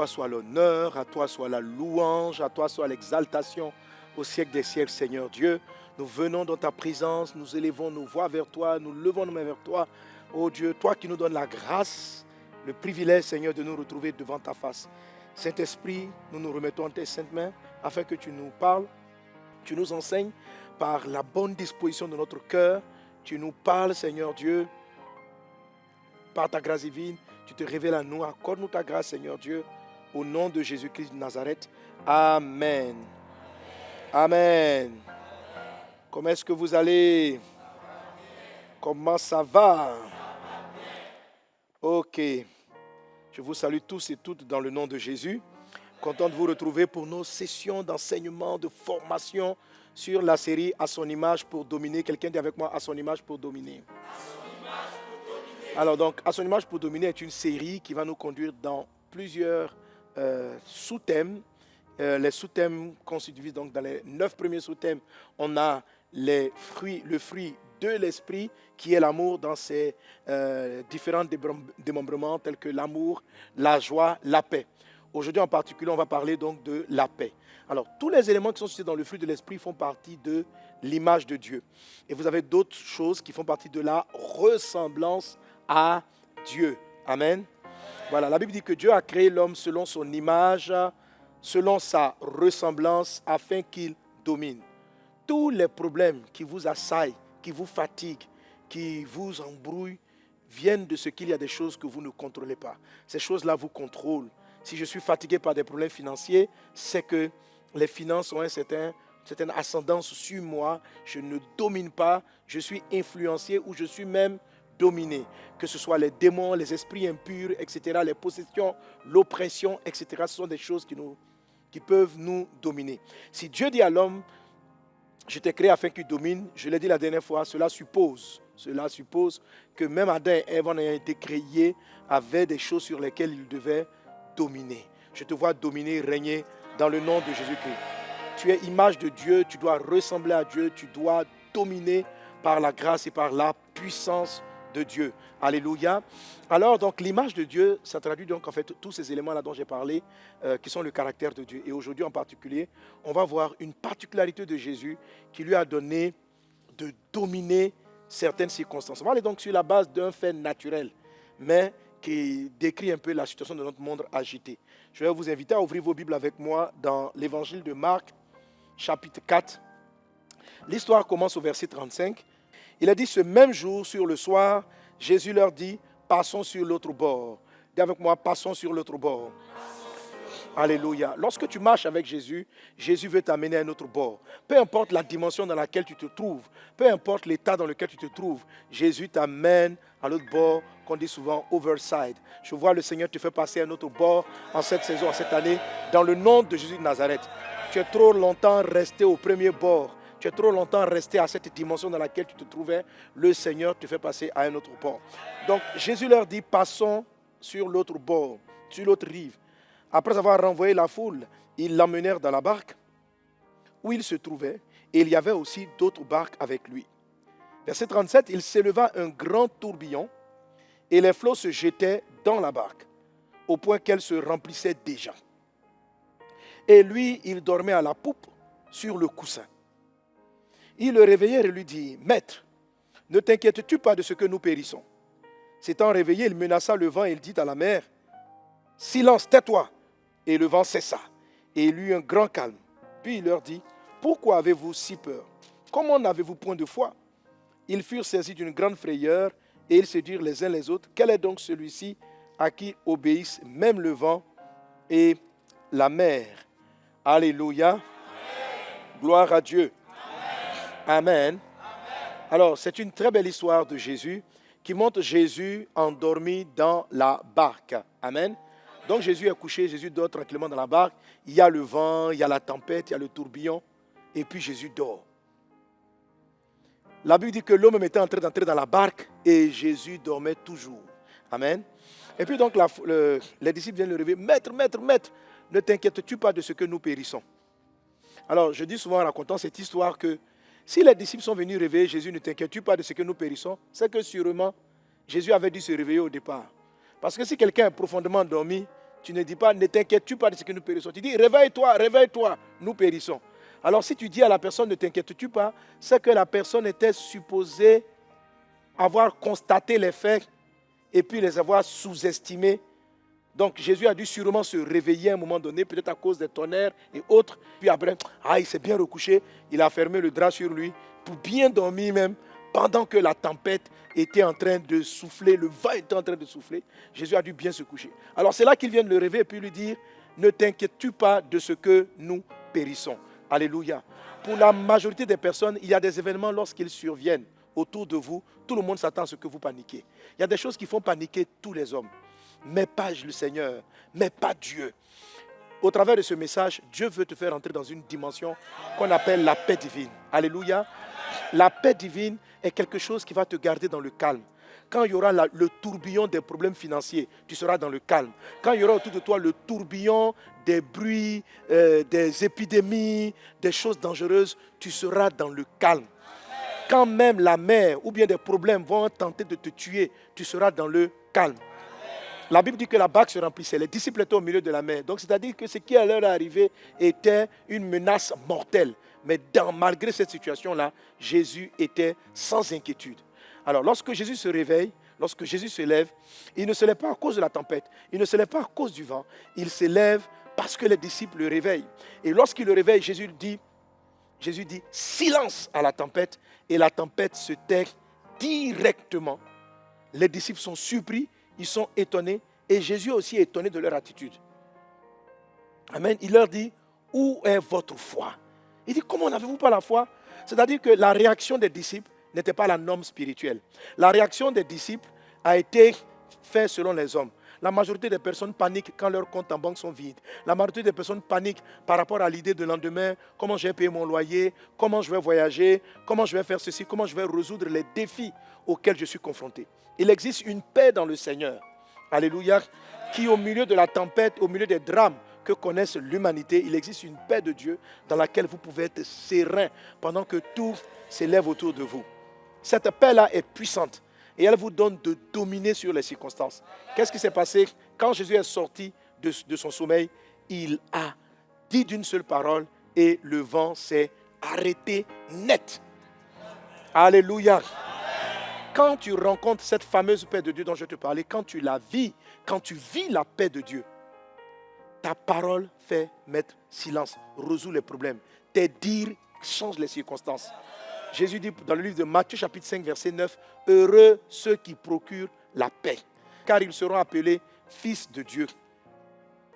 toi soit l'honneur, à toi soit la louange, à toi soit l'exaltation au siècle des siècles, Seigneur Dieu. Nous venons dans ta présence, nous élevons nos voix vers toi, nous levons nos mains vers toi. Oh Dieu, toi qui nous donnes la grâce, le privilège, Seigneur, de nous retrouver devant ta face. Saint-Esprit, nous nous remettons en tes saintes mains afin que tu nous parles, tu nous enseignes par la bonne disposition de notre cœur. Tu nous parles, Seigneur Dieu, par ta grâce divine. Tu te révèles à nous. Accorde-nous ta grâce, Seigneur Dieu, au nom de Jésus-Christ de Nazareth. Amen. Amen. Comment est-ce que vous allez? Comment ça va? Ok. Je vous salue tous et toutes dans le nom de Jésus. Content de vous retrouver pour nos sessions d'enseignement, de formation sur la série À son image pour dominer. Quelqu'un dit avec moi, À son image pour dominer. Alors donc, À son image pour dominer est une série qui va nous conduire dans plusieurs sous-thèmes. Les sous-thèmes constituent donc dans les 9 premiers sous-thèmes, on a le fruit de l'esprit qui est l'amour dans ses différents démembrements tels que l'amour, la joie, la paix. Aujourd'hui en particulier, on va parler donc de la paix. Alors, tous les éléments qui sont cités dans le fruit de l'esprit font partie de l'image de Dieu. Et vous avez d'autres choses qui font partie de la ressemblance à Dieu. Amen. Voilà, la Bible dit que Dieu a créé l'homme selon son image, selon sa ressemblance, afin qu'il domine. Tous les problèmes qui vous assaillent, qui vous fatiguent, qui vous embrouillent, viennent de ce qu'il y a des choses que vous ne contrôlez pas. Ces choses-là vous contrôlent. Si je suis fatigué par des problèmes financiers, c'est que les finances ont une certaine ascendance sur moi. Je ne domine pas, je suis influencé ou je suis même dominé. Que ce soit les démons, les esprits impurs, etc., les possessions, l'oppression, etc., ce sont des choses qui peuvent nous dominer. Si Dieu dit à l'homme, je t'ai créé afin qu'il domine, je l'ai dit la dernière fois, cela suppose que même Adam et Ève, en ayant été créés, avaient des choses sur lesquelles ils devaient dominer. Je te vois dominer, régner dans le nom de Jésus-Christ. Tu es image de Dieu, tu dois ressembler à Dieu, tu dois dominer par la grâce et par la puissance de Dieu. Alléluia. Alors donc l'image de Dieu, ça traduit donc en fait tous ces éléments là dont j'ai parlé, qui sont le caractère de Dieu. Et aujourd'hui en particulier, on va voir une particularité de Jésus qui lui a donné de dominer certaines circonstances. On va aller donc sur la base d'un fait naturel, mais qui décrit un peu la situation de notre monde agité. Je vais vous inviter à ouvrir vos Bibles avec moi dans l'évangile de Marc, chapitre 4. L'histoire commence au verset 35. Il a dit, ce même jour, sur le soir, Jésus leur dit, passons sur l'autre bord. Dis avec moi, passons sur l'autre bord. Alléluia. Lorsque tu marches avec Jésus, Jésus veut t'amener à un autre bord. Peu importe la dimension dans laquelle tu te trouves, peu importe l'état dans lequel tu te trouves, Jésus t'amène à l'autre bord, qu'on dit souvent overside. Je vois le Seigneur te faire passer à un autre bord en cette saison, en cette année, dans le nom de Jésus de Nazareth. Tu es trop longtemps resté au premier bord. Tu es trop longtemps resté à cette dimension dans laquelle tu te trouvais. Le Seigneur te fait passer à un autre bord. Donc Jésus leur dit, passons sur l'autre bord, sur l'autre rive. Après avoir renvoyé la foule, ils l'emmenèrent dans la barque où il se trouvait, et il y avait aussi d'autres barques avec lui. Verset 37, il s'éleva un grand tourbillon, et les flots se jetaient dans la barque, au point qu'elle se remplissait déjà. Et lui, il dormait à la poupe sur le coussin. Ils le réveillèrent et lui dit, « Maître, ne t'inquiètes-tu pas de ce que nous périssons ?» S'étant réveillé, il menaça le vent et il dit à la mer, « Silence, tais-toi !» Et le vent cessa, et il eut un grand calme. Puis il leur dit, « Pourquoi avez-vous si peur? Comment n'avez-vous point de foi ?» Ils furent saisis d'une grande frayeur, et ils se dirent les uns les autres, « Quel est donc celui-ci à qui obéissent même le vent et la mer ?» Alléluia. Amen. Gloire à Dieu. Amen. Amen. Alors, c'est une très belle histoire de Jésus qui montre Jésus endormi dans la barque. Amen. Donc Jésus est couché, Jésus dort tranquillement dans la barque. Il y a le vent, il y a la tempête, il y a le tourbillon. Et puis Jésus dort. La Bible dit que l'homme était en train d'entrer dans la barque et Jésus dormait toujours. Amen. Et puis donc les disciples viennent le réveiller. Maître, maître, maître, ne t'inquiètes-tu pas de ce que nous périssons? Alors je dis souvent en racontant cette histoire que si les disciples sont venus réveiller Jésus, ne t'inquiètes-tu pas de ce que nous périssons, c'est que sûrement Jésus avait dû se réveiller au départ. Parce que si quelqu'un est profondément endormi, Tu ne dis pas, ne t'inquiètes-tu pas de ce que nous périssons. Tu dis, réveille-toi, nous périssons. Alors si tu dis à la personne, ne t'inquiètes-tu pas, c'est que la personne était supposée avoir constaté les faits et puis les avoir sous-estimés. Donc Jésus a dû sûrement se réveiller à un moment donné, peut-être à cause des tonnerres et autres. Puis après, il s'est bien recouché, il a fermé le drap sur lui pour bien dormir même, pendant que la tempête était en train de souffler, le vent était en train de souffler. Jésus a dû bien se coucher. Alors c'est là qu'il vient de le réveiller et puis lui dire, ne t'inquiètes-tu pas de ce que nous périssons. Alléluia. Pour la majorité des personnes, il y a des événements lorsqu'ils surviennent autour de vous, tout le monde s'attend à ce que vous paniquiez. Il y a des choses qui font paniquer tous les hommes, mais pas le Seigneur, mais pas Dieu. Au travers de ce message, Dieu veut te faire entrer dans une dimension qu'on appelle la paix divine. Alléluia. La paix divine est quelque chose qui va te garder dans le calme. Quand il y aura le tourbillon des problèmes financiers, tu seras dans le calme. Quand il y aura autour de toi le tourbillon des bruits, des épidémies, des choses dangereuses, tu seras dans le calme. Quand même la mer ou bien des problèmes vont tenter de te tuer, tu seras dans le calme. La Bible dit que la barque se remplissait, les disciples étaient au milieu de la mer. Donc c'est-à-dire que ce qui à leur arrivé était une menace mortelle. Mais malgré cette situation-là, Jésus était sans inquiétude. Alors lorsque Jésus se réveille, lorsque Jésus se lève, il ne se lève pas à cause de la tempête, il ne se lève pas à cause du vent, il se lève parce que les disciples le réveillent. Et lorsqu'il le réveille, Jésus dit silence à la tempête, et la tempête se tait directement. Les disciples sont surpris, ils sont étonnés, et Jésus aussi est étonné de leur attitude. Amen. Il leur dit, où est votre foi? Il dit, comment n'avez-vous pas la foi? C'est-à-dire que la réaction des disciples n'était pas la norme spirituelle. La réaction des disciples a été faite selon les hommes. La majorité des personnes paniquent quand leurs comptes en banque sont vides. La majorité des personnes paniquent par rapport à l'idée de lendemain, comment je vais payer mon loyer, comment je vais voyager, comment je vais faire ceci, comment je vais résoudre les défis auxquels je suis confronté. Il existe une paix dans le Seigneur, alléluia, qui au milieu de la tempête, au milieu des drames que connaisse l'humanité, il existe une paix de Dieu dans laquelle vous pouvez être serein pendant que tout s'élève autour de vous. Cette paix-là est puissante. Et elle vous donne de dominer sur les circonstances. Qu'est-ce qui s'est passé? Quand Jésus est sorti de son sommeil, il a dit d'une seule parole et le vent s'est arrêté net. Alléluia. Quand tu rencontres cette fameuse paix de Dieu dont je te parlais, quand tu la vis, quand tu vis la paix de Dieu, ta parole fait mettre silence, résout les problèmes. Tes dires changent les circonstances. Jésus dit dans le livre de Matthieu chapitre 5 verset 9, « Heureux ceux qui procurent la paix, car ils seront appelés fils de Dieu. »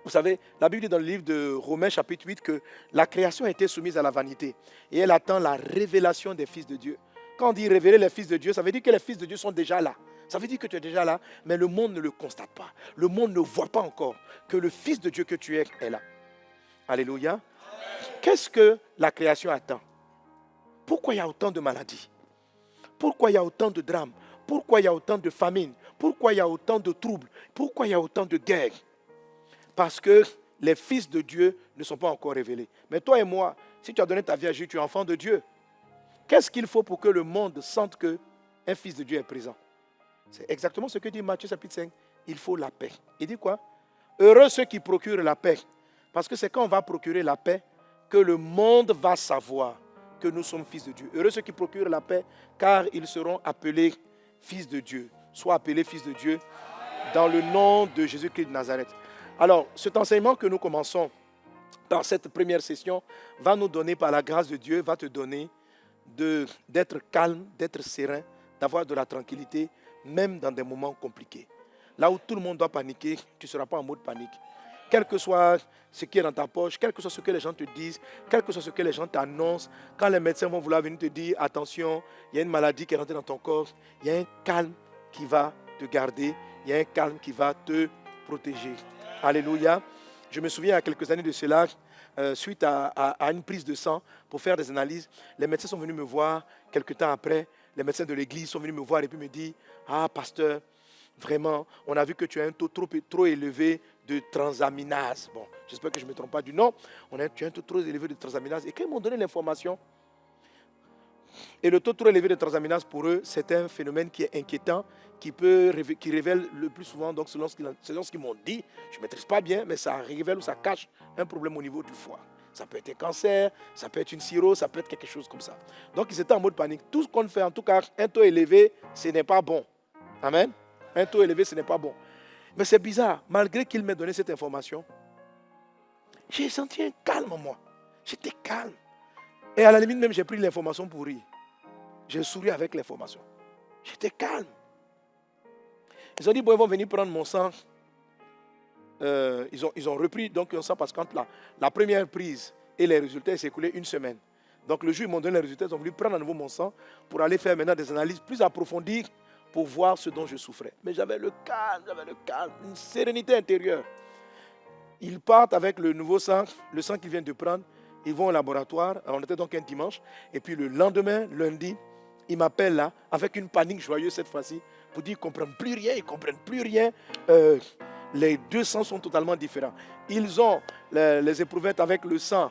Vous savez, la Bible dit dans le livre de Romains chapitre 8 que la création a été soumise à la vanité et elle attend la révélation des fils de Dieu. Quand on dit révéler les fils de Dieu, ça veut dire que les fils de Dieu sont déjà là. Ça veut dire que tu es déjà là, mais le monde ne le constate pas. Le monde ne voit pas encore que le fils de Dieu que tu es est là. Alléluia. Qu'est-ce que la création attend? Pourquoi il y a autant de maladies? Pourquoi il y a autant de drames? Pourquoi il y a autant de famines? Pourquoi il y a autant de troubles? Pourquoi il y a autant de guerres? Parce que les fils de Dieu ne sont pas encore révélés. Mais toi et moi, si tu as donné ta vie à Jésus, tu es enfant de Dieu. Qu'est-ce qu'il faut pour que le monde sente qu'un fils de Dieu est présent? C'est exactement ce que dit Matthieu chapitre 5. Il faut la paix. Il dit quoi? Heureux ceux qui procurent la paix. Parce que c'est quand on va procurer la paix que le monde va savoir que nous sommes fils de Dieu. Heureux ceux qui procurent la paix, car ils seront appelés fils de Dieu. Sois appelés fils de Dieu dans le nom de Jésus-Christ de Nazareth. Alors, cet enseignement que nous commençons dans cette première session va nous donner, par la grâce de Dieu, va te donner d'être calme, d'être serein, d'avoir de la tranquillité, même dans des moments compliqués. Là où tout le monde doit paniquer, tu ne seras pas en mode panique. Quel que soit ce qui est dans ta poche, quel que soit ce que les gens te disent, quel que soit ce que les gens t'annoncent, quand les médecins vont vouloir venir te dire, attention, il y a une maladie qui est rentrée dans ton corps, il y a un calme qui va te garder, il y a un calme qui va te protéger. Alléluia. Je me souviens, il y a quelques années de cela, suite à une prise de sang pour faire des analyses, les médecins sont venus me voir quelques temps après, les médecins de l'église sont venus me voir et puis me dire, ah pasteur, vraiment, on a vu que tu as un taux trop élevé de transaminase. Bon, j'espère que je ne me trompe pas du nom. Tu as un taux trop élevé de transaminase. Et quand ils m'ont donné l'information, Et le taux trop élevé de transaminase, pour eux, c'est un phénomène qui est inquiétant, qui révèle le plus souvent, donc selon ce qu'ils m'ont dit, je ne maîtrise pas bien, mais ça révèle ou ça cache un problème au niveau du foie. Ça peut être un cancer, ça peut être une cirrhose, ça peut être quelque chose comme ça. Donc ils étaient en mode panique. Tout ce qu'on fait, en tout cas, un taux élevé, ce n'est pas bon. Amen. Un taux élevé, ce n'est pas bon. Mais c'est bizarre, malgré qu'il m'ait donné cette information, j'ai senti un calme en moi. J'étais calme. Et à la limite même, j'ai pris l'information pour rire. J'ai souri avec l'information. J'étais calme. Ils ont dit, bon, ils vont venir prendre mon sang. Ils ont repris donc un sang parce que quand la première prise et les résultats s'est écoulé une semaine. Donc le jour où ils m'ont donné les résultats, ils ont voulu prendre à nouveau mon sang pour aller faire maintenant des analyses plus approfondies pour voir ce dont je souffrais. Mais j'avais le calme, une sérénité intérieure. Ils partent avec le nouveau sang, le sang qu'ils viennent de prendre. Ils vont au laboratoire. On était donc un dimanche. Et puis le lendemain, lundi, ils m'appellent là, avec une panique joyeuse cette fois-ci, pour dire qu'ils ne comprennent plus rien, ils ne comprennent plus rien. Les deux sangs sont totalement différents. Ils ont les éprouvettes avec le sang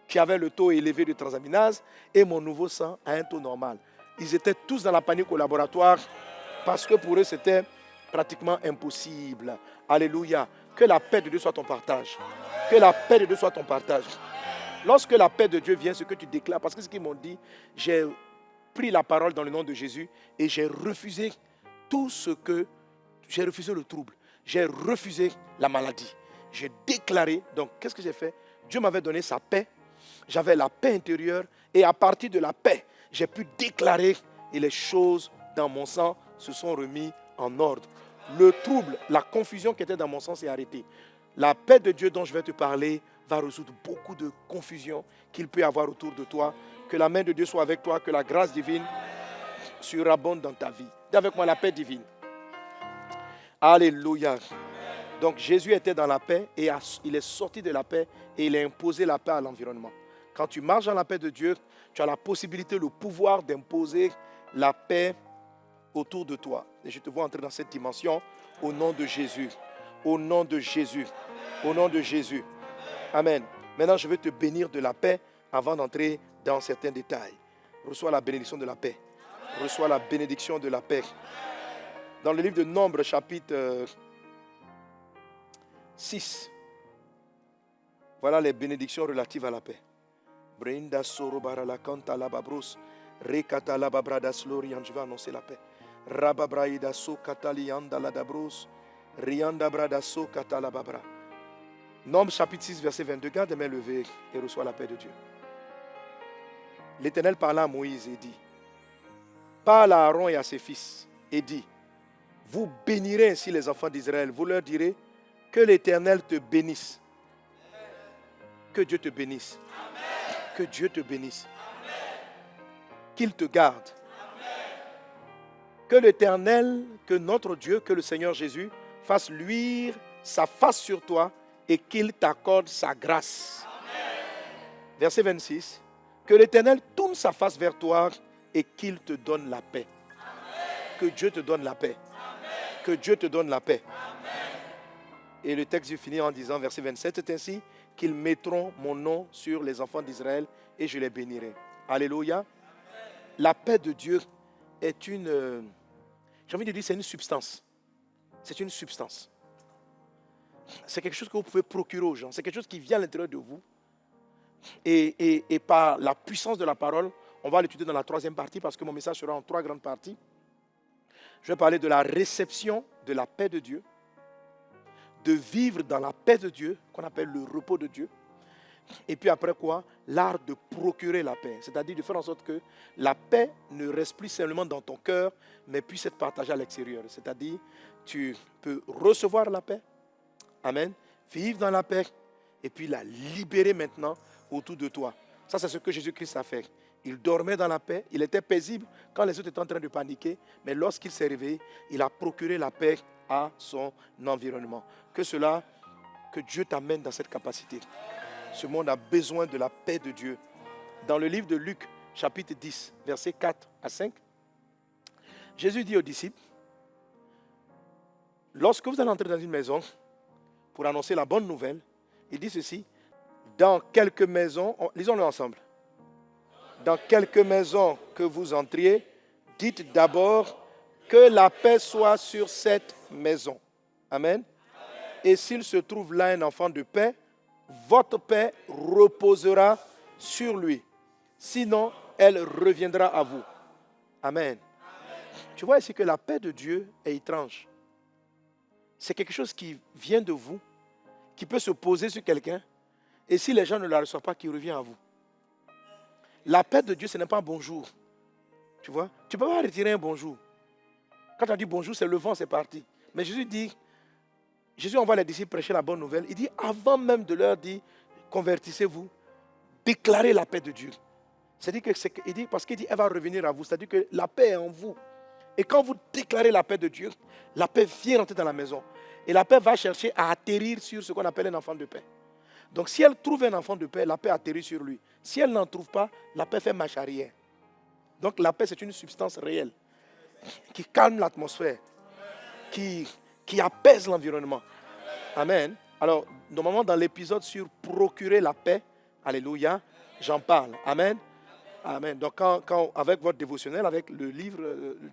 qui avait le taux élevé de transaminase et mon nouveau sang à un taux normal. Ils étaient tous dans la panique au laboratoire parce que pour eux, c'était pratiquement impossible. Alléluia. Que la paix de Dieu soit ton partage. Que la paix de Dieu soit ton partage. Lorsque la paix de Dieu vient, ce que tu déclares, parce que ce qu'ils m'ont dit, j'ai pris la parole dans le nom de Jésus et j'ai refusé j'ai refusé le trouble, j'ai refusé la maladie. J'ai déclaré, donc qu'est-ce que j'ai fait? Dieu m'avait donné sa paix, j'avais la paix intérieure et à partir de la paix, j'ai pu déclarer et les choses dans mon sang se sont remises en ordre. Le trouble, la confusion qui était dans mon sang s'est arrêtée. La paix de Dieu dont je vais te parler va résoudre beaucoup de confusion qu'il peut y avoir autour de toi. Que la main de Dieu soit avec toi, que la grâce divine surabonde dans ta vie. Dis avec moi la paix divine. Alléluia. Donc Jésus était dans la paix et il est sorti de la paix et il a imposé la paix à l'environnement. Quand tu marches dans la paix de Dieu, tu as la possibilité, le pouvoir d'imposer la paix autour de toi. Et je te vois entrer dans cette dimension au nom de Jésus. Au nom de Jésus. Au nom de Jésus. Amen. Maintenant, je vais te bénir de la paix avant d'entrer dans certains détails. Reçois la bénédiction de la paix. Reçois la bénédiction de la paix. Dans le livre de Nombres, chapitre 6, voilà les bénédictions relatives à la paix. Brinda sorobara la canta la babros, rekata la babrada slorian, je vais annoncer la paix. Rababraïda so katalianda la dabros, rianda brada so katala babra. Nombres chapitre 6, verset 22, garde les mains levées et reçois la paix de Dieu. L'Éternel parla à Moïse et dit, parle à Aaron et à ses fils et dit, vous bénirez ainsi les enfants d'Israël, vous leur direz, que l'Éternel te bénisse. Que Dieu te bénisse. Amen. Que Dieu te bénisse. Qu'il te garde. Amen. Que l'Éternel, que notre Dieu, que le Seigneur Jésus fasse luire sa face sur toi et qu'il t'accorde sa grâce. Amen. Verset 26. Que l'Éternel tourne sa face vers toi et qu'il te donne la paix. Amen. Que Dieu te donne la paix. Amen. Que Dieu te donne la paix. Amen. Et le texte finit en disant, verset 27, c'est ainsi qu'ils mettront mon nom sur les enfants d'Israël et je les bénirai. Alléluia. Amen. La paix de Dieu est j'ai envie de dire, c'est une substance. C'est une substance. C'est quelque chose que vous pouvez procurer aux gens. C'est quelque chose qui vient à l'intérieur de vous. Et par la puissance de la parole, on va l'étudier dans la troisième partie parce que mon message sera en 3 grandes parties. Je vais parler de la réception de la paix de Dieu, de vivre dans la paix de Dieu, qu'on appelle le repos de Dieu. Et puis après quoi? L'art de procurer la paix. C'est-à-dire de faire en sorte que la paix ne reste plus simplement dans ton cœur, mais puisse être partagée à l'extérieur. C'est-à-dire, tu peux recevoir la paix. Amen. Vivre dans la paix. Et puis la libérer maintenant autour de toi. Ça, c'est ce que Jésus-Christ a fait. Il dormait dans la paix. Il était paisible quand les autres étaient en train de paniquer. Mais lorsqu'il s'est réveillé, il a procuré la paix à son environnement. Que Dieu t'amène dans cette capacité. Ce monde a besoin de la paix de Dieu. Dans le livre de Luc, chapitre 10, versets 4 à 5, Jésus dit aux disciples, lorsque vous allez entrer dans une maison pour annoncer la bonne nouvelle, il dit ceci, dans quelques maisons, lisons-le ensemble, dans quelque maison que vous entriez, dites d'abord que la paix soit sur cette maison. Amen. Et s'il se trouve là un enfant de paix, votre paix reposera sur lui. Sinon, elle reviendra à vous. Amen. Tu vois ici que la paix de Dieu est étrange. C'est quelque chose qui vient de vous, qui peut se poser sur quelqu'un, et si les gens ne la reçoivent pas, qui revient à vous. La paix de Dieu, ce n'est pas un bonjour. Tu vois, tu ne peux pas retirer un bonjour. Quand tu as dit bonjour, c'est le vent, c'est parti. Mais Jésus envoie les disciples prêcher la bonne nouvelle. Il dit, avant même de leur dire, convertissez-vous, déclarez la paix de Dieu. C'est-à-dire il dit, parce qu'il dit, elle va revenir à vous. C'est-à-dire que la paix est en vous. Et quand vous déclarez la paix de Dieu, la paix vient rentrer dans la maison. Et la paix va chercher à atterrir sur ce qu'on appelle un enfant de paix. Donc si elle trouve un enfant de paix, la paix atterrit sur lui. Si elle n'en trouve pas, la paix fait marche arrière. Donc la paix, c'est une substance réelle qui calme l'atmosphère, qui apaise l'environnement. Amen. Alors, normalement, dans l'épisode sur procurer la paix, alléluia, j'en parle. Amen. Amen. Donc, quand avec votre dévotionnel, avec le livre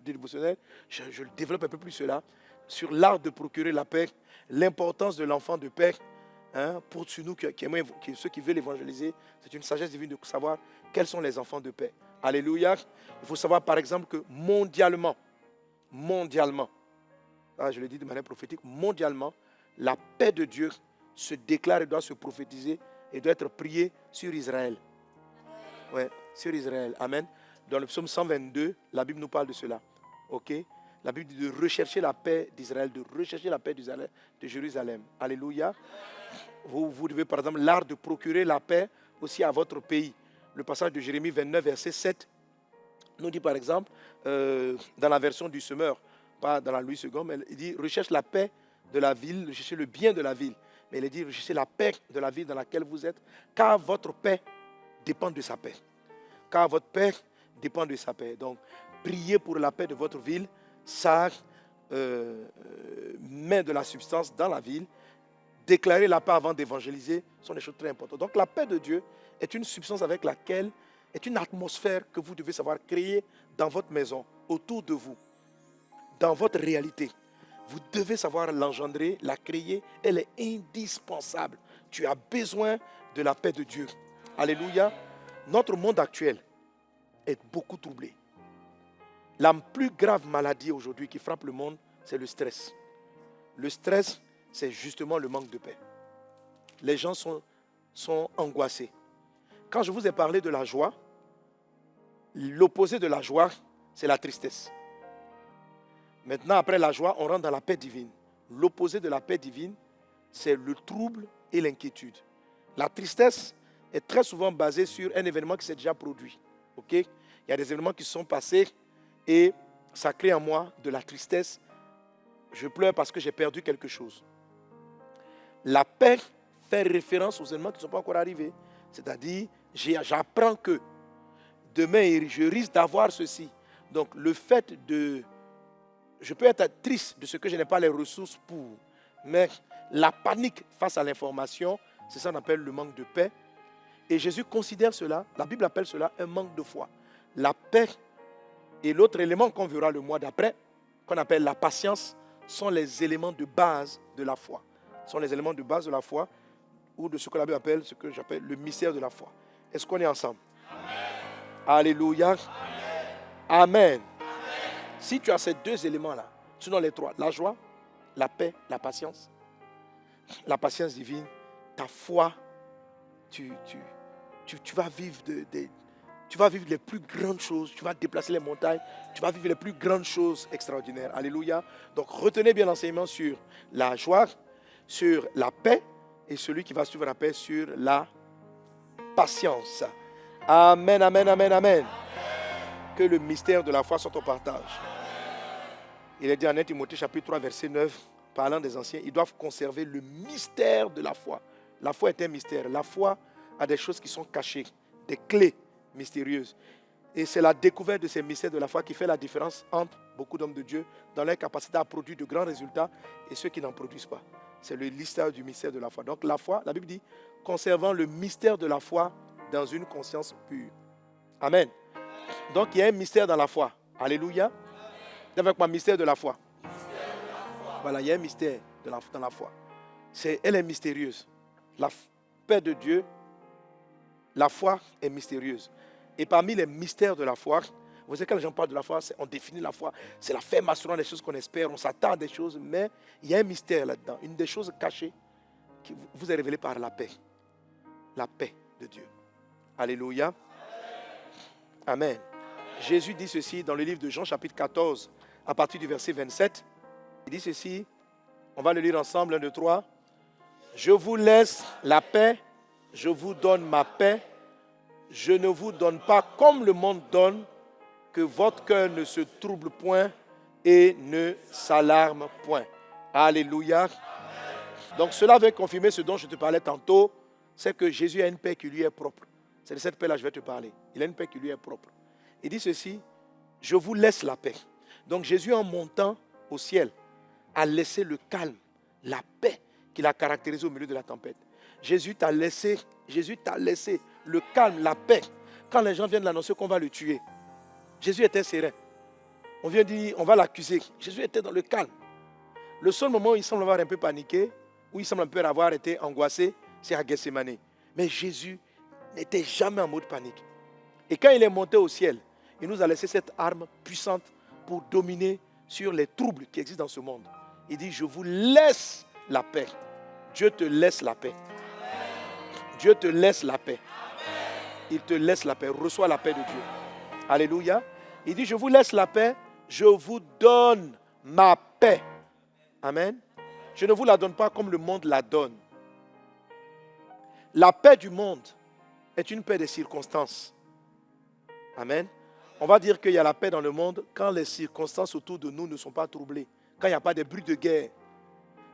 dévotionnel, je développe un peu plus cela, sur l'art de procurer la paix, l'importance de l'enfant de paix. Pour nous, ceux qui veulent évangéliser, c'est une sagesse divine de savoir quels sont les enfants de paix. Alléluia. Il faut savoir par exemple que mondialement, je le dis de manière prophétique, mondialement, la paix de Dieu se déclare et doit se prophétiser et doit être priée sur Israël. Ouais, sur Israël. Amen. Dans le psaume 122, la Bible nous parle de cela. Ok? La Bible dit de rechercher la paix d'Israël, de rechercher la paix de Jérusalem. Alléluia. Vous devez par exemple l'art de procurer la paix aussi à votre pays. Le passage de Jérémie 29, verset 7, nous dit par exemple, dans la version du semeur, pas dans la Louis II, mais il dit recherche la paix de la ville, recherchez le bien de la ville. Mais il dit recherchez la paix de la ville dans laquelle vous êtes, car votre paix dépend de sa paix. Car votre paix dépend de sa paix. Donc, priez pour la paix de votre ville, ça met de la substance dans la ville. Déclarer la paix avant d'évangéliser sont des choses très importantes. Donc la paix de Dieu est une substance avec laquelle, est une atmosphère que vous devez savoir créer dans votre maison, autour de vous, dans votre réalité. Vous devez savoir l'engendrer, la créer, elle est indispensable. Tu as besoin de la paix de Dieu. Alléluia. Notre monde actuel est beaucoup troublé. La plus grave maladie aujourd'hui qui frappe le monde, c'est le stress. Le stress, c'est justement le manque de paix. Les gens sont angoissés. Quand je vous ai parlé de la joie, l'opposé de la joie, c'est la tristesse. Maintenant, après la joie, on rentre dans la paix divine. L'opposé de la paix divine, c'est le trouble et l'inquiétude. La tristesse est très souvent basée sur un événement qui s'est déjà produit. Okay? Il y a des événements qui se sont passés et ça crée en moi de la tristesse. Je pleure parce que j'ai perdu quelque chose. La paix fait référence aux événements qui ne sont pas encore arrivés. C'est-à-dire, j'apprends que demain, je risque d'avoir ceci. Donc, le fait de... Je peux être triste de ce que je n'ai pas les ressources pour. Mais la panique face à l'information, c'est ça qu'on appelle le manque de paix. Et Jésus considère cela, la Bible appelle cela un manque de foi. La paix et l'autre élément qu'on verra le mois d'après, qu'on appelle la patience, sont les éléments de base de la foi. Sont les éléments de base de la foi ou de ce que la Bible appelle, ce que j'appelle le mystère de la foi. Est-ce qu'on est ensemble? Amen. Alléluia. Amen. Amen. Si tu as ces deux éléments-là, sinon les trois, la joie, la paix, la patience divine, ta foi, tu vas vivre tu vas vivre les plus grandes choses, tu vas déplacer les montagnes, tu vas vivre les plus grandes choses extraordinaires. Alléluia. Donc retenez bien l'enseignement sur la joie, sur la paix, et celui qui va suivre la paix sur la patience. Amen, amen, amen, amen. Que le mystère de la foi soit au partage. Il est dit en 1 Timothée chapitre 3 verset 9, parlant des anciens, ils doivent conserver le mystère de la foi. La foi est un mystère. La foi a des choses qui sont cachées, des clés mystérieuses. Et c'est la découverte de ces mystères de la foi qui fait la différence entre beaucoup d'hommes de Dieu dans leur capacité à produire de grands résultats et ceux qui n'en produisent pas. C'est le mystère du mystère de la foi. Donc la foi, la Bible dit, conservant le mystère de la foi dans une conscience pure. Amen. Donc, il y a un mystère dans la foi. Alléluia. Dis avec moi, mystère de la foi. Voilà, il y a un mystère dans la foi. Elle est mystérieuse. La paix de Dieu, la foi est mystérieuse. Et parmi les mystères de la foi, vous savez, quand les gens parlent de la foi, on définit la foi. C'est la ferme assurance des choses qu'on espère. On s'attend à des choses, mais il y a un mystère là-dedans. Une des choses cachées qui vous est révélée par la paix. La paix de Dieu. Alléluia. Amen. Jésus dit ceci dans le livre de Jean chapitre 14, à partir du verset 27. Il dit ceci, on va le lire ensemble, 1, 2, 3. Je vous laisse la paix, je vous donne ma paix. Je ne vous donne pas comme le monde donne, que votre cœur ne se trouble point et ne s'alarme point. Alléluia. Donc cela vient confirmer ce dont je te parlais tantôt, c'est que Jésus a une paix qui lui est propre. C'est de cette paix-là que je vais te parler. Il a une paix qui lui est propre. Il dit ceci, je vous laisse la paix. Donc Jésus, en montant au ciel, a laissé le calme, la paix qu'il a caractérisé au milieu de la tempête. Jésus t'a laissé le calme, la paix. Quand les gens viennent l'annoncer qu'on va le tuer, Jésus était serein. On vient dire, on va l'accuser. Jésus était dans le calme. Le seul moment où il semble avoir un peu paniqué, où il semble un peu avoir été angoissé, c'est à Gethsémani. Mais Jésus n'était jamais en mode panique. Et quand il est monté au ciel, il nous a laissé cette arme puissante pour dominer sur les troubles qui existent dans ce monde. Il dit, je vous laisse la paix. Dieu te laisse la paix. Dieu te laisse la paix. Il te laisse la paix. Reçois la paix de Dieu. Alléluia. Il dit, je vous laisse la paix. Je vous donne ma paix. Amen. Je ne vous la donne pas comme le monde la donne. La paix du monde est une paix des circonstances. Amen. On va dire qu'il y a la paix dans le monde quand les circonstances autour de nous ne sont pas troublées. Quand il n'y a pas de bruit de guerre.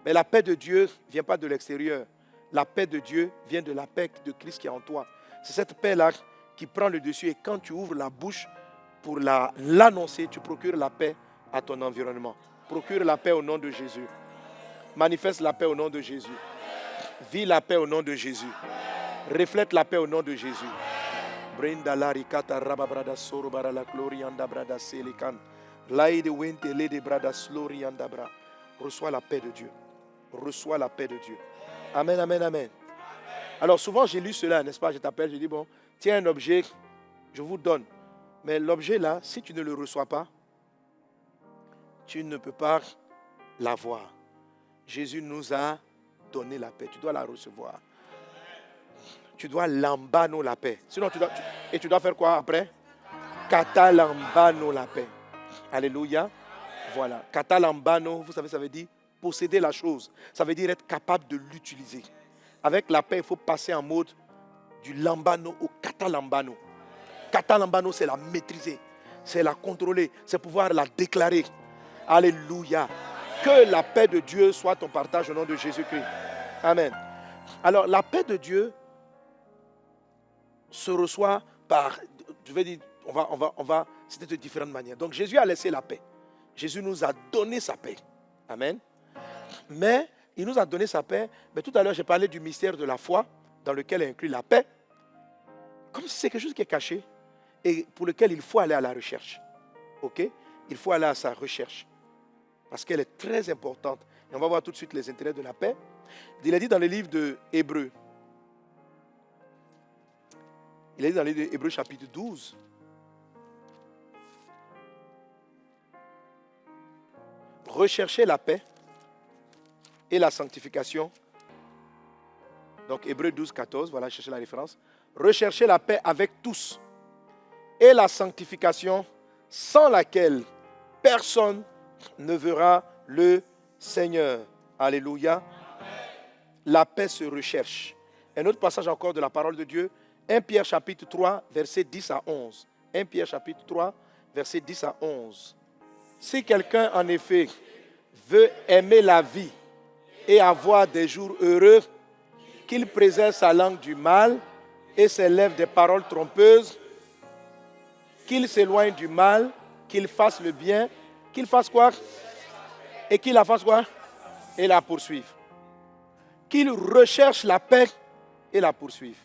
Mais la paix de Dieu ne vient pas de l'extérieur. La paix de Dieu vient de la paix de Christ qui est en toi. C'est cette paix-là qui prend le dessus. Et quand tu ouvres la bouche pour l'annoncer, tu procures la paix à ton environnement. Procure la paix au nom de Jésus. Manifeste la paix au nom de Jésus. Vis la paix au nom de Jésus. Reflète la paix au nom de Jésus. Brinda la ricata rababrada soro bara la glorianda brada selikan. Laide wente lede brada slorianda bra. Reçois la paix de Dieu. Reçois la paix de Dieu. Amen, amen, amen. Alors souvent j'ai lu cela, n'est-ce pas? Je t'appelle, je dis bon, tiens un objet, je vous donne. Mais l'objet là, si tu ne le reçois pas, tu ne peux pas l'avoir. Jésus nous a donné la paix. Tu dois la recevoir. Tu dois lambano la paix. Sinon, tu dois faire quoi après? Kata lambano la paix. Alléluia. Voilà. Kata lambano, vous savez, ça veut dire posséder la chose. Ça veut dire être capable de l'utiliser. Avec la paix, il faut passer en mode du lambano au kata lambano. Kata lambano, c'est la maîtriser. C'est la contrôler. C'est pouvoir la déclarer. Alléluia. Que la paix de Dieu soit ton partage au nom de Jésus-Christ. Amen. Alors, la paix de Dieu se reçoit par, je vais dire, on va, c'était de différentes manières. Donc, Jésus a laissé la paix. Jésus nous a donné sa paix. Amen. Mais, il nous a donné sa paix. Mais tout à l'heure, j'ai parlé du mystère de la foi, dans lequel est inclus la paix. Comme si c'est quelque chose qui est caché et pour lequel il faut aller à la recherche. Ok? Il faut aller à sa recherche. Parce qu'elle est très importante. Et on va voir tout de suite les intérêts de la paix. Il est dit dans le livre de Hébreux. Il est dit dans le livre de Hébreux chapitre 12. Recherchez la paix et la sanctification. Donc Hébreux 12, 14, voilà, cherchez la référence. Recherchez la paix avec tous et la sanctification sans laquelle personne ne verra le Seigneur. Alléluia. La paix se recherche. Un autre passage encore de la parole de Dieu, 1 Pierre chapitre 3, versets 10 à 11. 1 Pierre chapitre 3, versets 10 à 11. Si quelqu'un en effet veut aimer la vie et avoir des jours heureux, qu'il préserve sa langue du mal et ses lèvres des paroles trompeuses, qu'il s'éloigne du mal, qu'il fasse le bien, qu'il fasse quoi? Et qu'il la fasse quoi? Et la poursuive. Qu'il recherche la paix et la poursuive.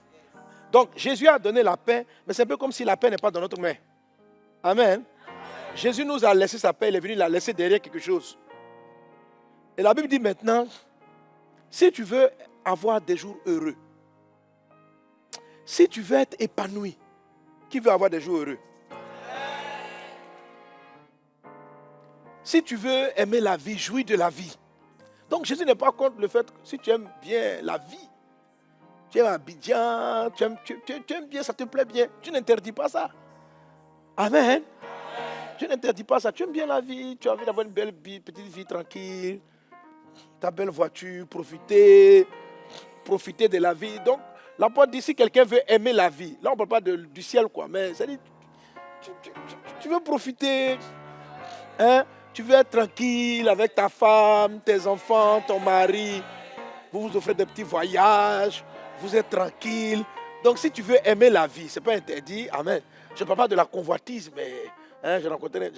Donc, Jésus a donné la paix, mais c'est un peu comme si la paix n'est pas dans notre main. Amen. Jésus nous a laissé sa paix, il est venu la laisser derrière quelque chose. Et la Bible dit maintenant, si tu veux avoir des jours heureux, si tu veux être épanoui, qui veut avoir des jours heureux? Si tu veux aimer la vie, jouir de la vie. Donc Jésus n'est pas contre le fait que si tu aimes bien la vie, tu aimes Abidjan, tu aimes bien, ça te plaît bien, tu n'interdis pas ça. Amen. Tu n'interdis pas ça, tu aimes bien la vie, tu as envie d'avoir une belle vie, petite vie tranquille, ta belle voiture, profiter de la vie. Donc l'apôtre dit si quelqu'un veut aimer la vie, là on ne parle pas du ciel quoi, mais ça dit, tu veux profiter, hein? Tu veux être tranquille avec ta femme, tes enfants, ton mari. Vous vous offrez des petits voyages. Vous êtes tranquille. Donc si tu veux aimer la vie, ce n'est pas interdit. Amen. Je ne parle pas de la convoitise, mais hein, j'ai rencontré il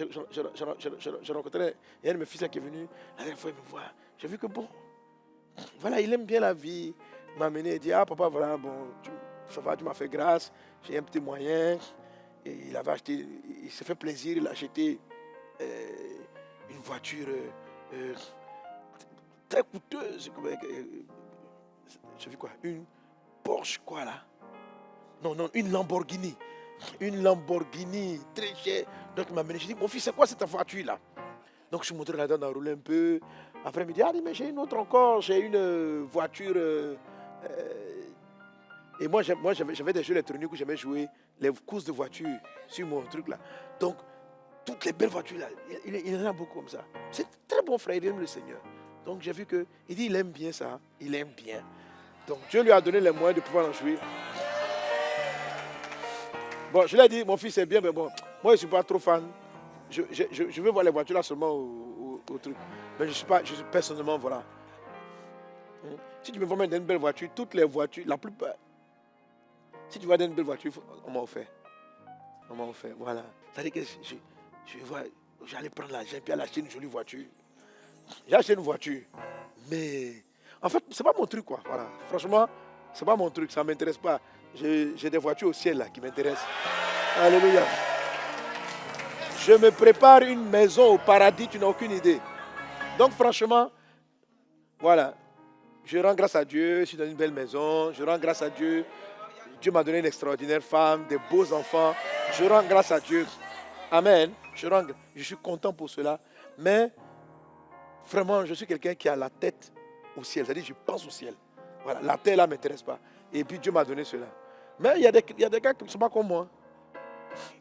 y a un de mes fils qui est venu. La dernière fois, il me voit. J'ai vu que bon, voilà, il aime bien la vie. Il m'a amené et dit, ah papa, voilà, bon, ça va, tu m'as fait grâce. J'ai un petit moyen. Et il avait acheté, il s'est fait plaisir, il a acheté une voiture très coûteuse. J'ai vu quoi? Une Porsche, quoi là? Non, une Lamborghini. Une Lamborghini très chère. Donc il m'a amené, j'ai dit, mon fils, c'est quoi cette voiture-là? Donc je suis montré là-dedans, on a roulé un peu. Après il me dit, ah mais j'ai une autre encore, j'ai une voiture. Et moi j'avais des jeux électroniques où j'aimais jouer les courses de voiture sur mon truc là. Donc toutes les belles voitures là, il en a beaucoup comme ça. C'est un très bon frère, il aime le Seigneur. Donc j'ai vu que, il dit il aime bien ça, il aime bien. Donc Dieu lui a donné les moyens de pouvoir en jouer. Bon, je lui ai dit, mon fils c'est bien, mais bon, moi je ne suis pas trop fan. Je veux voir les voitures là seulement au truc. Mais je suis personnellement, voilà. Si tu me vois dans une belle voiture, toutes les voitures, la plupart, si tu vois dans une belle voiture, on m'a offert. On m'a offert, voilà. C'est-à-dire que j'allais prendre l'argent puis aller acheter une jolie voiture. J'ai acheté une voiture, mais en fait, c'est pas mon truc, quoi. Voilà. Franchement, c'est pas mon truc, ça ne m'intéresse pas. J'ai des voitures au ciel là qui m'intéressent. Alléluia. Je me prépare une maison au paradis, tu n'as aucune idée. Donc franchement, voilà. Je rends grâce à Dieu, je suis dans une belle maison. Je rends grâce à Dieu. Dieu m'a donné une extraordinaire femme, des beaux enfants. Je rends grâce à Dieu. Amen. Je suis content pour cela. Mais vraiment, je suis quelqu'un qui a la tête au ciel. C'est-à-dire, je pense au ciel. Voilà, la terre là ne m'intéresse pas. Et puis Dieu m'a donné cela. Mais il y a des gars qui ne sont pas comme moi,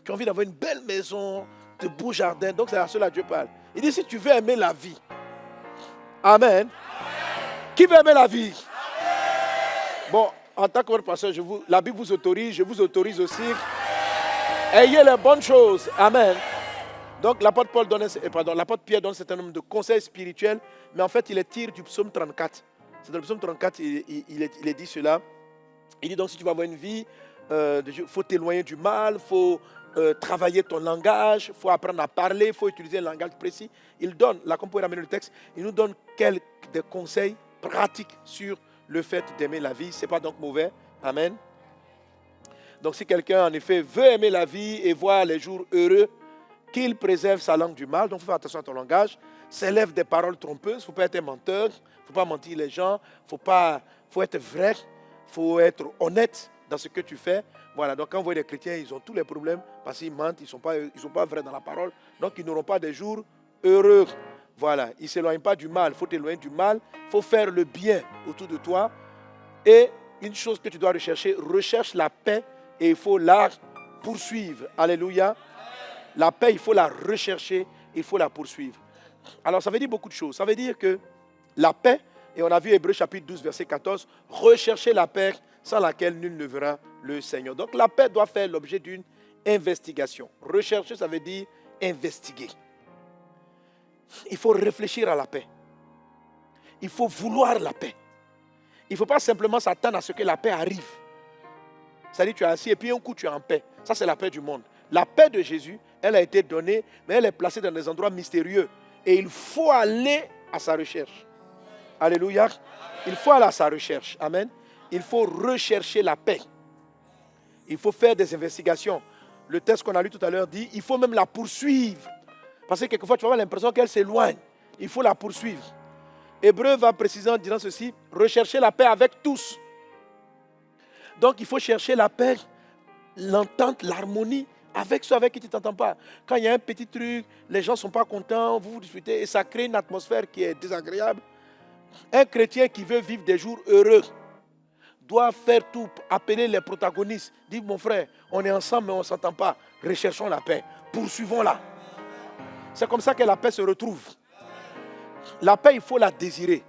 qui ont envie d'avoir une belle maison, de beaux jardins. Donc c'est à cela que Dieu parle. Il dit, si tu veux aimer la vie. Amen. Qui veut aimer la vie? Bon, en tant que pasteur, la Bible vous autorise, je vous autorise aussi. Ayez les bonnes choses. Amen. Donc l'apôtre Pierre donne un certain nombre de conseils spirituels, mais en fait il les tire du psaume 34. C'est dans le psaume 34, il est dit cela. Il dit donc si tu veux avoir une vie, il faut t'éloigner du mal, il faut travailler ton langage, il faut apprendre à parler, il faut utiliser un langage précis. Il donne, là comme vous pouvez ramener le texte, il nous donne des conseils pratiques sur le fait d'aimer la vie. Ce n'est pas donc mauvais. Amen. Donc si quelqu'un en effet veut aimer la vie et voir les jours heureux, qu'il préserve sa langue du mal. Donc il faut faire attention à ton langage. S'élève des paroles trompeuses. Il ne faut pas être un menteur. Il ne faut pas mentir les gens. Il faut être vrai. Il faut être honnête dans ce que tu fais. Voilà. Donc quand vous voyez les chrétiens, ils ont tous les problèmes parce qu'ils mentent. Ils ne sont pas vrais dans la parole. Donc ils n'auront pas des jours heureux. Voilà. Ils ne s'éloignent pas du mal. Il faut t'éloigner du mal. Il faut faire le bien autour de toi. Et une chose que tu dois rechercher, recherche la paix et il faut la poursuivre. Alléluia. La paix, il faut la rechercher, il faut la poursuivre. Alors, ça veut dire beaucoup de choses. Ça veut dire que la paix, et on a vu Hébreux chapitre 12, verset 14, rechercher la paix sans laquelle nul ne verra le Seigneur. Donc, la paix doit faire l'objet d'une investigation. Rechercher, ça veut dire investiguer. Il faut réfléchir à la paix. Il faut vouloir la paix. Il ne faut pas simplement s'attendre à ce que la paix arrive. C'est-à-dire, tu es assis et puis un coup, tu es en paix. Ça, c'est la paix du monde. La paix de Jésus, elle a été donnée, mais elle est placée dans des endroits mystérieux. Et il faut aller à sa recherche. Alléluia. Il faut aller à sa recherche. Amen. Il faut rechercher la paix. Il faut faire des investigations. Le texte qu'on a lu tout à l'heure dit, il faut même la poursuivre. Parce que quelquefois, tu vas avoir l'impression qu'elle s'éloigne. Il faut la poursuivre. Hébreu va préciser en disant ceci, rechercher la paix avec tous. Donc, il faut chercher la paix, l'entente, l'harmonie avec ceux avec qui tu ne t'entends pas. Quand il y a un petit truc, les gens ne sont pas contents, vous vous disputez et ça crée une atmosphère qui est désagréable. Un chrétien qui veut vivre des jours heureux doit faire tout, appeler les protagonistes, dire mon frère, on est ensemble mais on ne s'entend pas, recherchons la paix, poursuivons-la. C'est comme ça que la paix se retrouve. La paix, il faut la désirer.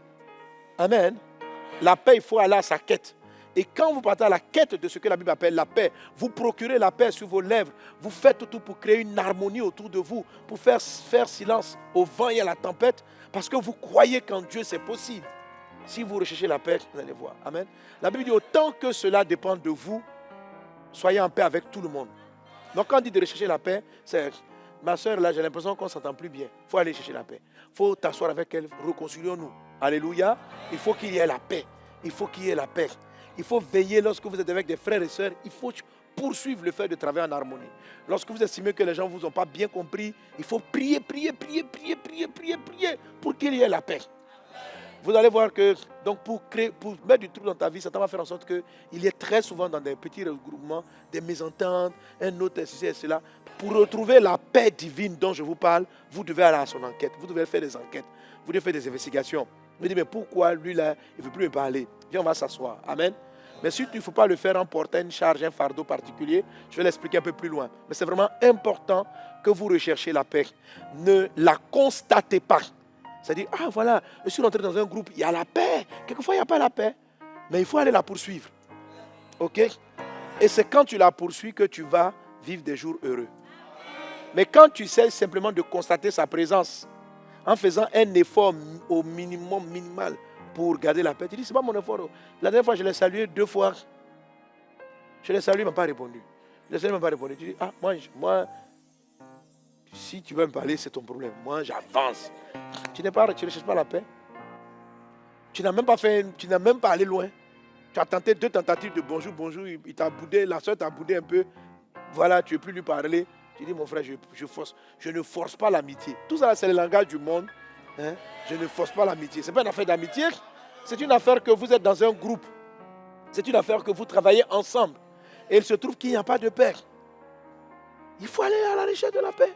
Amen. La paix, il faut aller à sa quête. Et quand vous partez à la quête de ce que la Bible appelle la paix, vous procurez la paix sur vos lèvres, vous faites tout pour créer une harmonie autour de vous, pour faire silence au vent et à la tempête, parce que vous croyez qu'en Dieu c'est possible. Si vous recherchez la paix, vous allez voir. Amen. La Bible dit autant que cela dépend de vous, soyez en paix avec tout le monde. Donc quand on dit de rechercher la paix, c'est ma soeur là, j'ai l'impression qu'on ne s'entend plus bien. Il faut aller chercher la paix. Il faut t'asseoir avec elle, réconcilions-nous. Alléluia. Il faut qu'il y ait la paix. Il faut qu'il y ait la paix. Il faut veiller lorsque vous êtes avec des frères et sœurs. Il faut poursuivre le fait de travailler en harmonie. Lorsque vous estimez que les gens ne vous ont pas bien compris, il faut prier pour qu'il y ait la paix. Vous allez voir que, donc pour mettre du trouble dans ta vie, ça va faire en sorte qu'il y ait très souvent dans des petits regroupements des mésententes, un autre, ceci et cela. Pour retrouver la paix divine dont je vous parle, vous devez aller à son enquête. Vous devez faire des enquêtes. Vous devez faire des investigations. Vous dites, mais pourquoi lui là, il ne veut plus me parler? Viens, on va s'asseoir. Amen. Mais si tu ne faut pas le faire en portant une charge, un fardeau particulier, je vais l'expliquer un peu plus loin. Mais c'est vraiment important que vous recherchiez la paix. Ne la constatez pas. C'est-à-dire, ah voilà, je suis rentré dans un groupe, il y a la paix. Quelquefois, il n'y a pas la paix. Mais il faut aller la poursuivre. OK? Et c'est quand tu la poursuis que tu vas vivre des jours heureux. Mais quand tu sais simplement de constater sa présence, en faisant un effort au minimum, minimal, pour garder la paix, tu dis, c'est pas mon effort. La dernière fois, je l'ai salué 2 fois. Je l'ai salué, il ne m'a pas répondu. Je l'ai salué, il ne m'a pas répondu. Tu dis, ah, moi, si tu veux me parler, c'est ton problème. Moi, j'avance. Tu ne recherches pas la paix. Tu n'as même pas allé loin. Tu as tenté 2 tentatives de bonjour, il t'a boudé, la soeur t'a boudé un peu. Voilà, tu ne veux plus lui parler. Tu dis, mon frère, je ne force pas l'amitié. Tout ça, c'est le langage du monde. Hein? Je ne force pas l'amitié. Ce n'est pas une affaire d'amitié. C'est une affaire que vous êtes dans un groupe. C'est une affaire que vous travaillez ensemble. Et il se trouve qu'il n'y a pas de paix. Il faut aller à la recherche de la paix.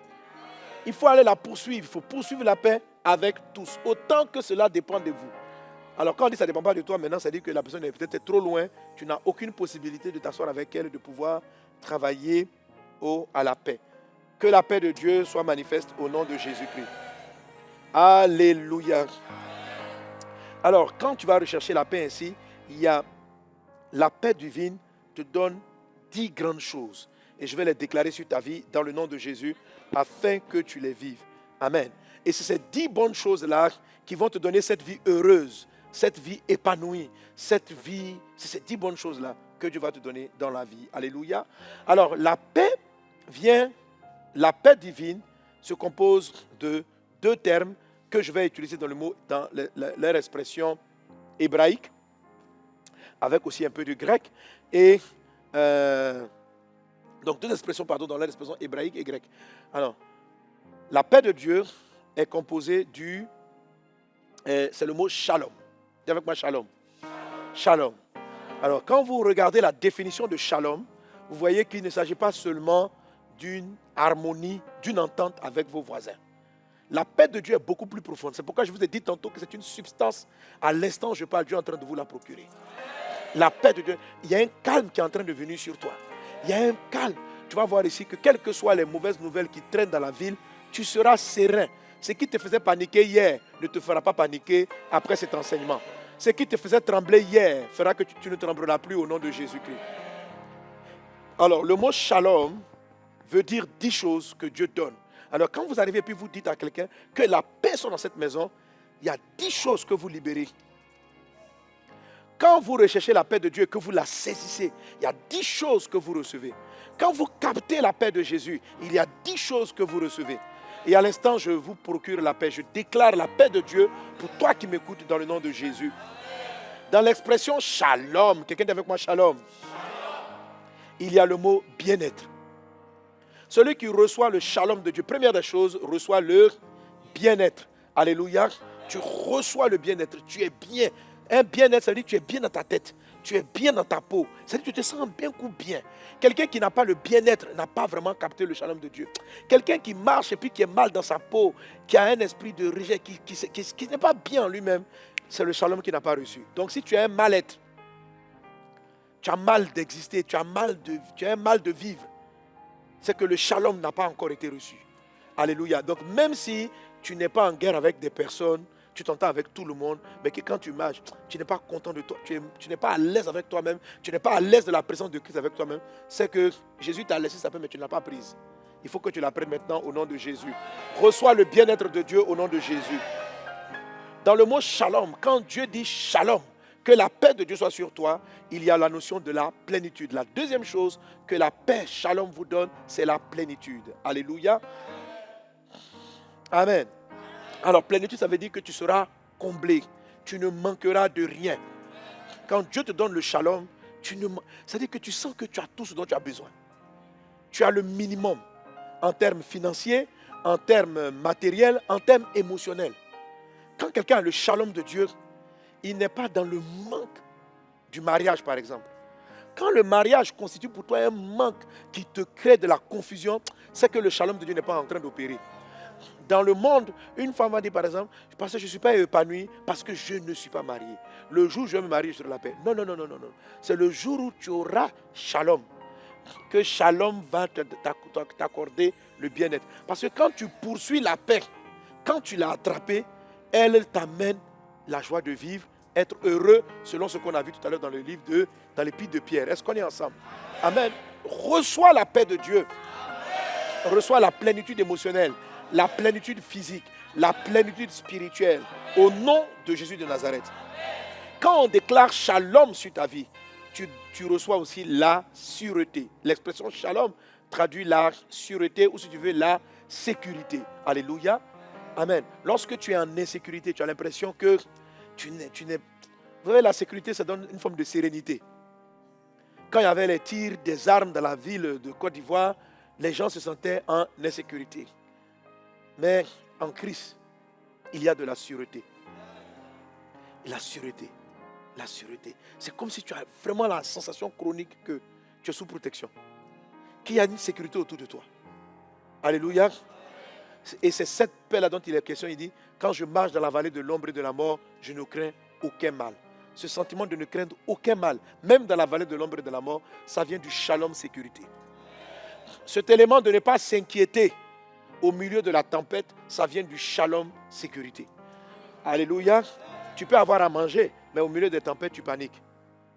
Il faut aller la poursuivre. Il faut poursuivre la paix avec tous. Autant que cela dépend de vous. Alors quand on dit que ça ne dépend pas de toi, maintenant, ça dit que la personne est peut-être trop loin. Tu n'as aucune possibilité de t'asseoir avec elle et de pouvoir travailler à la paix. Que la paix de Dieu soit manifeste au nom de Jésus-Christ. Alléluia. Alors, quand tu vas rechercher la paix ainsi, il y a la paix divine te donne 10 grandes choses. Et je vais les déclarer sur ta vie dans le nom de Jésus afin que tu les vives. Amen. Et c'est ces 10 bonnes choses-là qui vont te donner cette vie heureuse, cette vie épanouie, c'est ces 10 bonnes choses-là que Dieu va te donner dans la vie. Alléluia. Alors, la paix divine se compose de 2 termes que je vais utiliser dans leur expression hébraïque, avec aussi un peu de grec, et donc 2 expressions, dans leur expression hébraïque et grecque. Alors, la paix de Dieu est composée c'est le mot shalom. Dis avec moi shalom. Shalom. Alors, quand vous regardez la définition de shalom, vous voyez qu'il ne s'agit pas seulement d'une harmonie, d'une entente avec vos voisins. La paix de Dieu est beaucoup plus profonde. C'est pourquoi je vous ai dit tantôt que c'est une substance. À l'instant où je parle, Dieu est en train de vous la procurer. La paix de Dieu, il y a un calme qui est en train de venir sur toi. Il y a un calme. Tu vas voir ici que quelles que soient les mauvaises nouvelles qui traînent dans la ville, tu seras serein. Ce qui te faisait paniquer hier ne te fera pas paniquer après cet enseignement. Ce qui te faisait trembler hier fera que tu ne trembleras plus au nom de Jésus-Christ. Alors, le mot shalom veut dire 10 choses que Dieu donne. Alors, quand vous arrivez et puis vous dites à quelqu'un que la paix soit dans cette maison, il y a 10 choses que vous libérez. Quand vous recherchez la paix de Dieu et que vous la saisissez, il y a 10 choses que vous recevez. Quand vous captez la paix de Jésus, il y a 10 choses que vous recevez. Et à l'instant, je vous procure la paix. Je déclare la paix de Dieu pour toi qui m'écoutes dans le nom de Jésus. Dans l'expression shalom, quelqu'un dit avec moi shalom. il y a le mot bien-être. Celui qui reçoit le shalom de Dieu, première des choses, reçoit le bien-être. Alléluia. Tu reçois le bien-être, tu es bien. Un bien-être, ça veut dire que tu es bien dans ta tête, tu es bien dans ta peau. Ça veut dire que tu te sens bien ou bien. Quelqu'un qui n'a pas le bien-être n'a pas vraiment capté le shalom de Dieu. Quelqu'un qui marche et puis qui est mal dans sa peau, qui a un esprit de rejet, qui n'est pas bien en lui-même, c'est le shalom qu'il n'a pas reçu. Donc si tu as un mal-être, tu as mal d'exister, tu as un mal de vivre, c'est que le shalom n'a pas encore été reçu. Alléluia. Donc même si tu n'es pas en guerre avec des personnes, tu t'entends avec tout le monde, mais que quand tu marches, tu n'es pas content de toi, tu n'es pas à l'aise avec toi-même, tu n'es pas à l'aise de la présence de Christ avec toi-même, c'est que Jésus t'a laissé sa paix, mais tu ne l'as pas prise. Il faut que tu la prennes maintenant au nom de Jésus. Reçois le bien-être de Dieu au nom de Jésus. Dans le mot shalom, quand Dieu dit shalom, que la paix de Dieu soit sur toi, il y a la notion de la plénitude. La deuxième chose que la paix, shalom vous donne, c'est la plénitude. Alléluia. Amen. Alors, plénitude, ça veut dire que tu seras comblé. Tu ne manqueras de rien. Quand Dieu te donne le shalom, ça veut dire que tu sens que tu as tout ce dont tu as besoin. Tu as le minimum en termes financiers, en termes matériels, en termes émotionnels. Quand quelqu'un a le shalom de Dieu, il n'est pas dans le manque du mariage, par exemple. Quand le mariage constitue pour toi un manque qui te crée de la confusion, c'est que le shalom de Dieu n'est pas en train d'opérer. Dans le monde, une femme va dire par exemple, parce que je ne suis pas épanouie, parce que je ne suis pas mariée. Le jour où je vais me marier, je serai la paix. Non, non, non, non, non. C'est le jour où tu auras shalom, que shalom va t'accorder le bien-être. Parce que quand tu poursuis la paix, quand tu l'as attrapée, elle t'amène la joie de vivre, être heureux, selon ce qu'on a vu tout à l'heure dans le livre dans l'épître de Pierre. Est-ce qu'on est ensemble? Amen. Reçois la paix de Dieu. Reçois la plénitude émotionnelle, la plénitude physique, la plénitude spirituelle, au nom de Jésus de Nazareth. Quand on déclare shalom sur ta vie, tu reçois aussi la sûreté. L'expression shalom traduit la sûreté ou, si tu veux, la sécurité. Alléluia. Amen. Lorsque tu es en insécurité, tu as l'impression que tu n'es... Vous voyez, la sécurité, ça donne une forme de sérénité. Quand il y avait les tirs des armes dans la ville de Côte d'Ivoire, les gens se sentaient en insécurité. Mais en Christ, il y a de la sûreté. La sûreté. La sûreté. C'est comme si tu as vraiment la sensation chronique que tu es sous protection. Qu'il y a une sécurité autour de toi. Alléluia. Et c'est cette paix-là dont il est question. Il dit, quand je marche dans la vallée de l'ombre et de la mort, je ne crains aucun mal. Ce sentiment de ne craindre aucun mal, même dans la vallée de l'ombre et de la mort, ça vient du shalom sécurité. Cet élément de ne pas s'inquiéter au milieu de la tempête, ça vient du shalom sécurité. Alléluia. Tu peux avoir à manger, mais au milieu des tempêtes, tu paniques.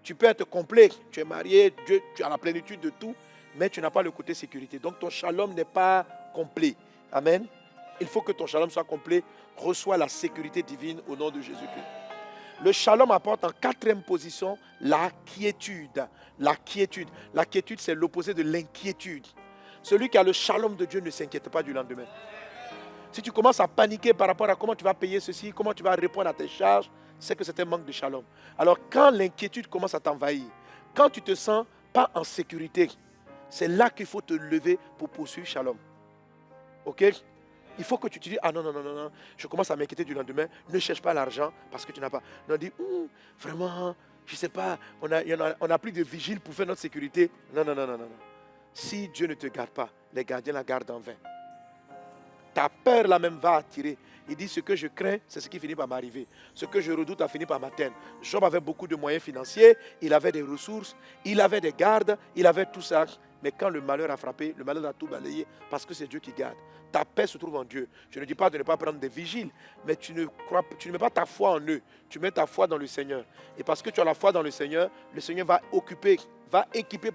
Tu peux être complet, tu es marié, Dieu, tu as la plénitude de tout, mais tu n'as pas le côté sécurité. Donc ton shalom n'est pas complet. Amen. Il faut que ton shalom soit complet. Reçois la sécurité divine au nom de Jésus-Christ. Le shalom apporte en quatrième position la quiétude. La quiétude. La quiétude, c'est l'opposé de l'inquiétude. Celui qui a le shalom de Dieu ne s'inquiète pas du lendemain. Si tu commences à paniquer par rapport à comment tu vas payer ceci, comment tu vas répondre à tes charges, c'est que c'est un manque de shalom. Alors quand l'inquiétude commence à t'envahir, quand tu ne te sens pas en sécurité, c'est là qu'il faut te lever pour poursuivre shalom. Ok? Il faut que tu te dises, ah non, non, non, non, non, je commence à m'inquiéter du lendemain, ne cherche pas l'argent parce que tu n'as pas. Non, dis, vraiment, je ne sais pas, on a plus de vigile pour faire notre sécurité. Non, non, non, non, non. Si Dieu ne te garde pas, les gardiens la gardent en vain. Ta peur là même va attirer. Il dit, ce que je crains, c'est ce qui finit par m'arriver. Ce que je redoute a fini par m'atteindre. Job avait beaucoup de moyens financiers, il avait des ressources, il avait des gardes, il avait tout ça. Mais quand le malheur a frappé, le malheur a tout balayé parce que c'est Dieu qui garde. Ta paix se trouve en Dieu. Je ne dis pas de ne pas prendre des vigiles, mais tu ne mets pas ta foi en eux. Tu mets ta foi dans le Seigneur. Et parce que tu as la foi dans le Seigneur va équiper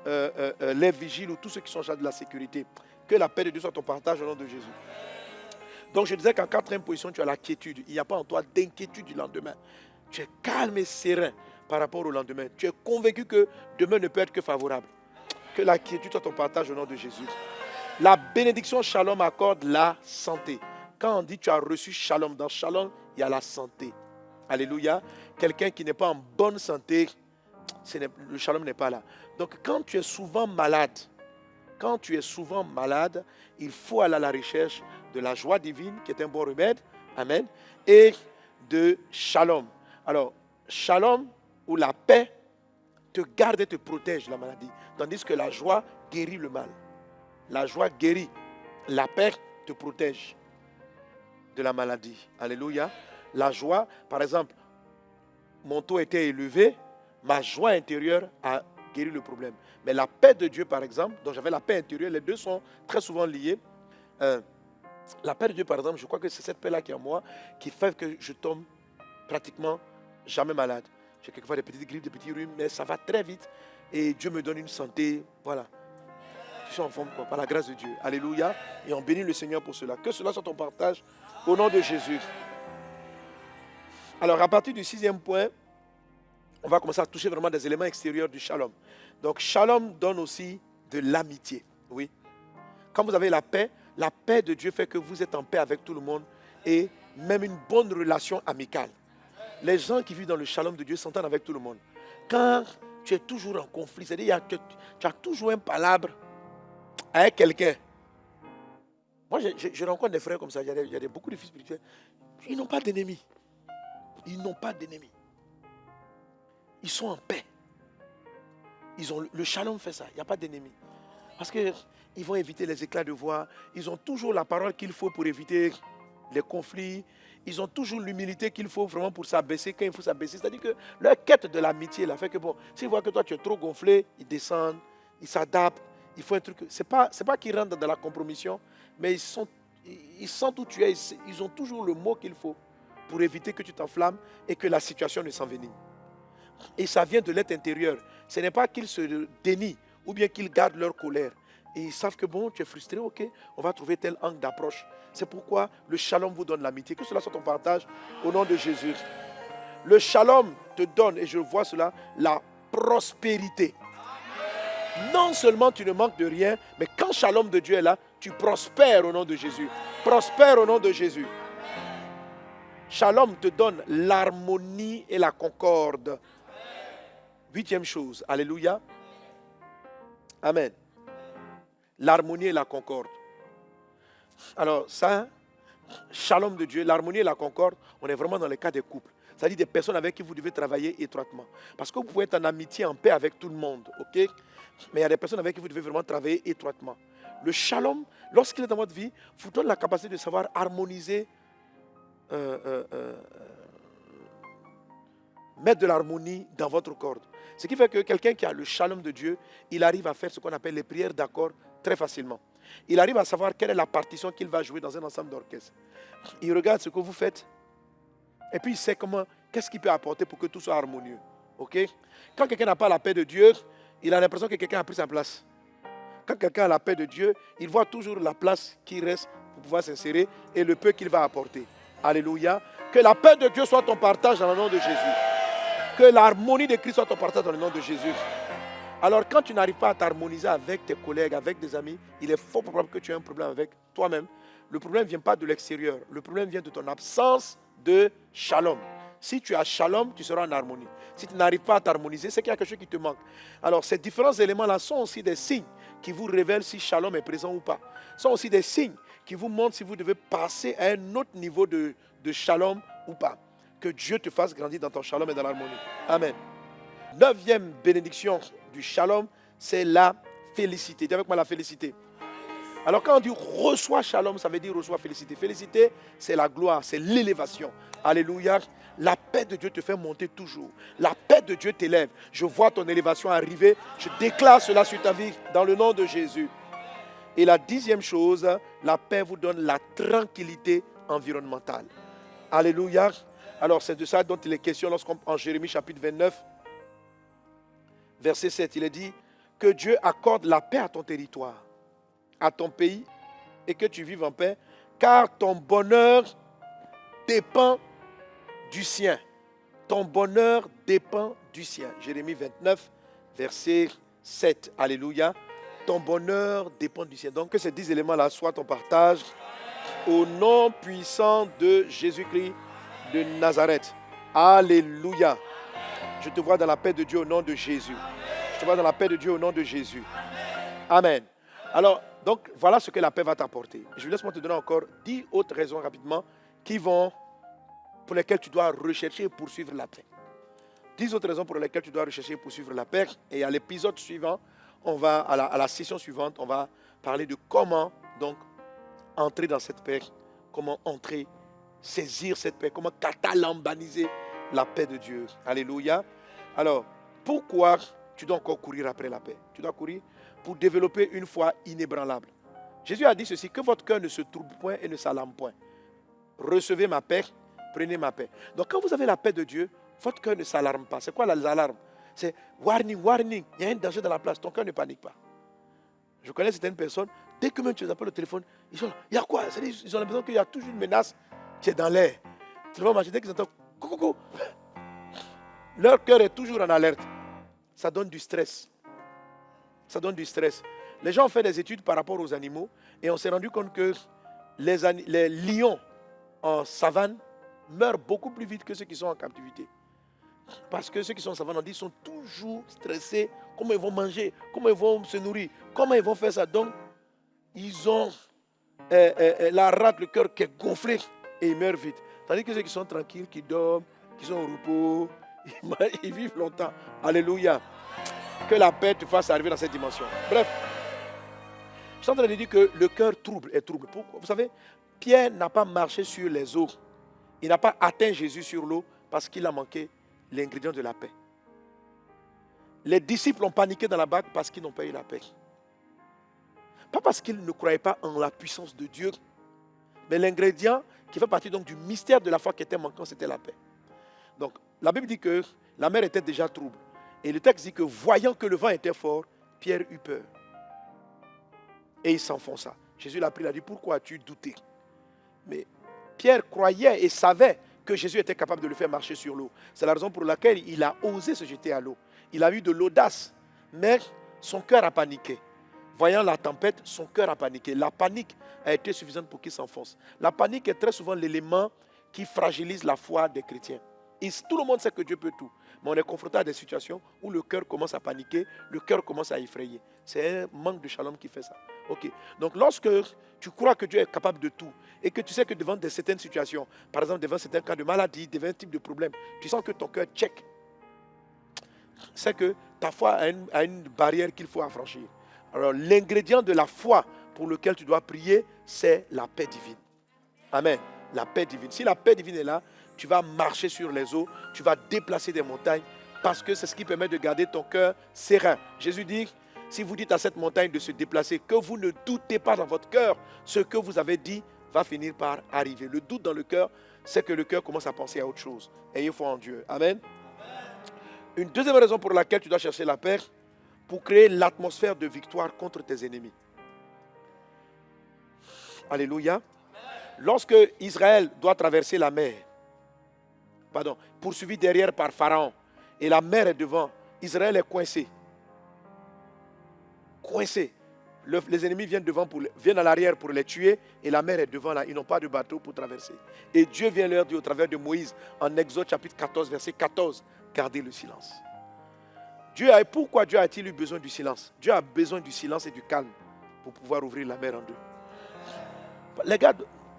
les vigiles ou tous ceux qui sont chargés de la sécurité. Que la paix de Dieu soit ton partage au nom de Jésus. Donc je disais qu'en quatrième position, tu as la quiétude. Il n'y a pas en toi d'inquiétude du lendemain. Tu es calme et serein par rapport au lendemain. Tu es convaincu que demain ne peut être que favorable. Que la quiétude soit ton partage au nom de Jésus. La bénédiction shalom accorde la santé. Quand on dit tu as reçu shalom, dans shalom, il y a la santé. Alléluia. Quelqu'un qui n'est pas en bonne santé, le shalom n'est pas là. Donc quand tu es souvent malade, il faut aller à la recherche de la joie divine, qui est un bon remède, amen, et de shalom. Alors, shalom ou la paix te garde et te protège de la maladie, tandis que la joie guérit le mal. La joie guérit, la paix te protège de la maladie. Alléluia. La joie, par exemple, mon taux était élevé, ma joie intérieure a guéri le problème. Mais la paix de Dieu, par exemple, dont j'avais la paix intérieure, les deux sont très souvent liés. La paix de Dieu, par exemple, je crois que c'est cette paix-là qui est en moi, qui fait que je tombe pratiquement jamais malade. J'ai quelquefois des petites grippes, des petits rhumes, mais ça va très vite. Et Dieu me donne une santé, voilà. Je suis en forme, quoi, par la grâce de Dieu. Alléluia. Et on bénit le Seigneur pour cela. Que cela soit ton partage au nom de Jésus. Alors, à partir du 6e point, on va commencer à toucher vraiment des éléments extérieurs du shalom. Donc, shalom donne aussi de l'amitié. Oui. Quand vous avez la paix de Dieu fait que vous êtes en paix avec tout le monde et même une bonne relation amicale. Les gens qui vivent dans le shalom de Dieu s'entendent avec tout le monde. Quand tu es toujours en conflit, c'est-à-dire que tu as toujours un palabre avec quelqu'un. Moi, je rencontre des frères comme ça, il y a beaucoup de fils spirituels. Ils n'ont pas d'ennemis. Ils n'ont pas d'ennemis. Ils sont en paix. Le shalom fait ça, il n'y a pas d'ennemis. Parce qu'ils vont éviter les éclats de voix. Ils ont toujours la parole qu'il faut pour éviter les conflits. Ils ont toujours l'humilité qu'il faut vraiment pour s'abaisser quand il faut s'abaisser. C'est-à-dire que leur quête de l'amitié là fait que bon, s'ils voient que toi tu es trop gonflé, ils descendent, ils s'adaptent. Il faut un truc. C'est pas qu'ils rentrent dans la compromission, mais ils sentent où tu es. Ils ont toujours le mot qu'il faut pour éviter que tu t'enflammes et que la situation ne s'envenime. Et ça vient de l'être intérieur. Ce n'est pas qu'ils se dénient ou bien qu'ils gardent leur colère. Et ils savent que bon, tu es frustré, ok, on va trouver tel angle d'approche. C'est pourquoi le shalom vous donne l'amitié. Que cela soit ton partage au nom de Jésus. Le shalom te donne, et je vois cela, la prospérité. Non seulement tu ne manques de rien, mais quand shalom de Dieu est là, tu prospères au nom de Jésus. Prospère au nom de Jésus. Shalom te donne l'harmonie et la concorde. 8e chose. Alléluia. Amen. L'harmonie et la concorde. Alors ça, shalom de Dieu, l'harmonie et la concorde, on est vraiment dans le cas des couples. C'est-à-dire des personnes avec qui vous devez travailler étroitement. Parce que vous pouvez être en amitié, en paix avec tout le monde. Ok? Mais il y a des personnes avec qui vous devez vraiment travailler étroitement. Le shalom, lorsqu'il est dans votre vie, vous donne la capacité de savoir harmoniser, mettre de l'harmonie dans votre corde. Ce qui fait que quelqu'un qui a le shalom de Dieu, il arrive à faire ce qu'on appelle les prières d'accord très facilement. Il arrive à savoir quelle est la partition qu'il va jouer dans un ensemble d'orchestre. Il regarde ce que vous faites et puis il sait qu'est-ce qu'il peut apporter pour que tout soit harmonieux. Okay? Quand quelqu'un n'a pas la paix de Dieu, il a l'impression que quelqu'un a pris sa place. Quand quelqu'un a la paix de Dieu, il voit toujours la place qui reste pour pouvoir s'insérer et le peu qu'il va apporter. Alléluia. Que la paix de Dieu soit ton partage dans le nom de Jésus. Que l'harmonie de Christ soit ton partage dans le nom de Jésus. Alors quand tu n'arrives pas à t'harmoniser avec tes collègues, avec des amis, il est fort probable que tu aies un problème avec toi-même. Le problème ne vient pas de l'extérieur. Le problème vient de ton absence de shalom. Si tu as shalom, tu seras en harmonie. Si tu n'arrives pas à t'harmoniser, c'est qu'il y a quelque chose qui te manque. Alors ces différents éléments-là sont aussi des signes qui vous révèlent si shalom est présent ou pas. Ce sont aussi des signes qui vous montrent si vous devez passer à un autre niveau de shalom ou pas. Que Dieu te fasse grandir dans ton shalom et dans l'harmonie. Amen. 9e bénédiction du shalom, c'est la félicité. Dis avec moi la félicité. Alors quand on dit reçois shalom, ça veut dire reçois félicité. Félicité, c'est la gloire, c'est l'élévation. Alléluia. La paix de Dieu te fait monter toujours. La paix de Dieu t'élève. Je vois ton élévation arriver. Je déclare cela sur ta vie dans le nom de Jésus. Et la 10e chose, la paix vous donne la tranquillité environnementale. Alléluia. Alors c'est de ça dont il est question en Jérémie chapitre 29, verset 7. Il est dit que Dieu accorde la paix à ton territoire, à ton pays, et que tu vives en paix, car ton bonheur dépend du sien. Ton bonheur dépend du sien. Jérémie 29, verset 7. Alléluia. Ton bonheur dépend du sien. Donc que ces 10 éléments-là soient ton partage au nom puissant de Jésus-Christ de Nazareth. Alléluia. Je te vois dans la paix de Dieu au nom de Jésus. Je te vois dans la paix de Dieu au nom de Jésus. Amen. Alors, donc, voilà ce que la paix va t'apporter. Je laisse-moi te donner encore 10 autres raisons rapidement pour lesquelles tu dois rechercher et poursuivre la paix. 10 autres raisons pour lesquelles tu dois rechercher et poursuivre la paix. Et à l'épisode suivant, à la session suivante, on va parler de comment donc entrer dans cette paix, comment entrer, saisir cette paix, comment catalambaniser la paix de Dieu. Alléluia. Alors, pourquoi tu dois encore courir après la paix? Tu dois courir pour développer une foi inébranlable. Jésus a dit ceci, que votre cœur ne se trouble point et ne s'alarme point. Recevez ma paix, prenez ma paix. Donc quand vous avez la paix de Dieu, votre cœur ne s'alarme pas. C'est quoi les alarmes? C'est warning, warning, il y a un danger dans la place, ton cœur ne panique pas. Je connais certaines personnes, dès que même tu les appelles au téléphone, ils sont là, il y a quoi? Ils ont l'impression qu'il y a toujours une menace qui est dans l'air. Tu vas marcher, dès qu'ils entendent coucou, leur cœur est toujours en alerte. Ça donne du stress. Ça donne du stress. Les gens ont fait des études par rapport aux animaux et on s'est rendu compte que les lions en savane meurent beaucoup plus vite que ceux qui sont en captivité. Parce que ceux qui sont en savane, on dit, sont toujours stressés. Comment ils vont manger? Comment ils vont se nourrir? Comment ils vont faire ça? Donc, ils ont la rate, le cœur qui est gonflé et ils meurent vite. Tandis que ceux qui sont tranquilles, qui dorment, qui sont au repos, ils vivent longtemps. Alléluia. Que la paix te fasse arriver dans cette dimension. Bref, je suis en train de dire que le cœur est trouble. Pourquoi? Vous savez, Pierre n'a pas marché sur les eaux. Il n'a pas atteint Jésus sur l'eau parce qu'il a manqué l'ingrédient de la paix. Les disciples ont paniqué dans la barque parce qu'ils n'ont pas eu la paix. Pas parce qu'ils ne croyaient pas en la puissance de Dieu, mais l'ingrédient qui fait partie donc du mystère de la foi qui était manquant, c'était la paix. Donc, la Bible dit que la mer était déjà trouble. Et le texte dit que voyant que le vent était fort, Pierre eut peur. Et il s'enfonça. Jésus l'a pris, il a dit, pourquoi as-tu douté? Mais Pierre croyait et savait que Jésus était capable de le faire marcher sur l'eau. C'est la raison pour laquelle il a osé se jeter à l'eau. Il a eu de l'audace, mais son cœur a paniqué. Voyant la tempête, son cœur a paniqué. La panique a été suffisante pour qu'il s'enfonce. La panique est très souvent l'élément qui fragilise la foi des chrétiens. Et tout le monde sait que Dieu peut tout. Mais on est confronté à des situations où le cœur commence à paniquer, le cœur commence à effrayer. C'est un manque de shalom qui fait ça. Ok. Donc lorsque tu crois que Dieu est capable de tout et que tu sais que devant certaines situations, par exemple devant certains cas de maladie, devant un type de problème, tu sens que ton cœur check. C'est que ta foi a une barrière qu'il faut affranchir. Alors l'ingrédient de la foi pour lequel tu dois prier, c'est la paix divine. Amen. La paix divine. Si la paix divine est là, tu vas marcher sur les eaux, tu vas déplacer des montagnes parce que c'est ce qui permet de garder ton cœur serein. Jésus dit, si vous dites à cette montagne de se déplacer, que vous ne doutez pas dans votre cœur, ce que vous avez dit va finir par arriver. Le doute dans le cœur, c'est que le cœur commence à penser à autre chose. Ayez foi en Dieu. Amen. Une deuxième raison pour laquelle tu dois chercher la paix, pour créer l'atmosphère de victoire contre tes ennemis. Alléluia. Lorsque Israël doit traverser la mer, poursuivi derrière par Pharaon, et la mer est devant, Israël est coincé. Coincé. Les ennemis viennent à l'arrière pour les tuer, et la mer est devant là. Ils n'ont pas de bateau pour traverser. Et Dieu vient leur dire au travers de Moïse, en Exode chapitre 14, verset 14, gardez le silence. Pourquoi Dieu a-t-il eu besoin du silence? Dieu a besoin du silence et du calme pour pouvoir ouvrir la mer en deux. Les gars,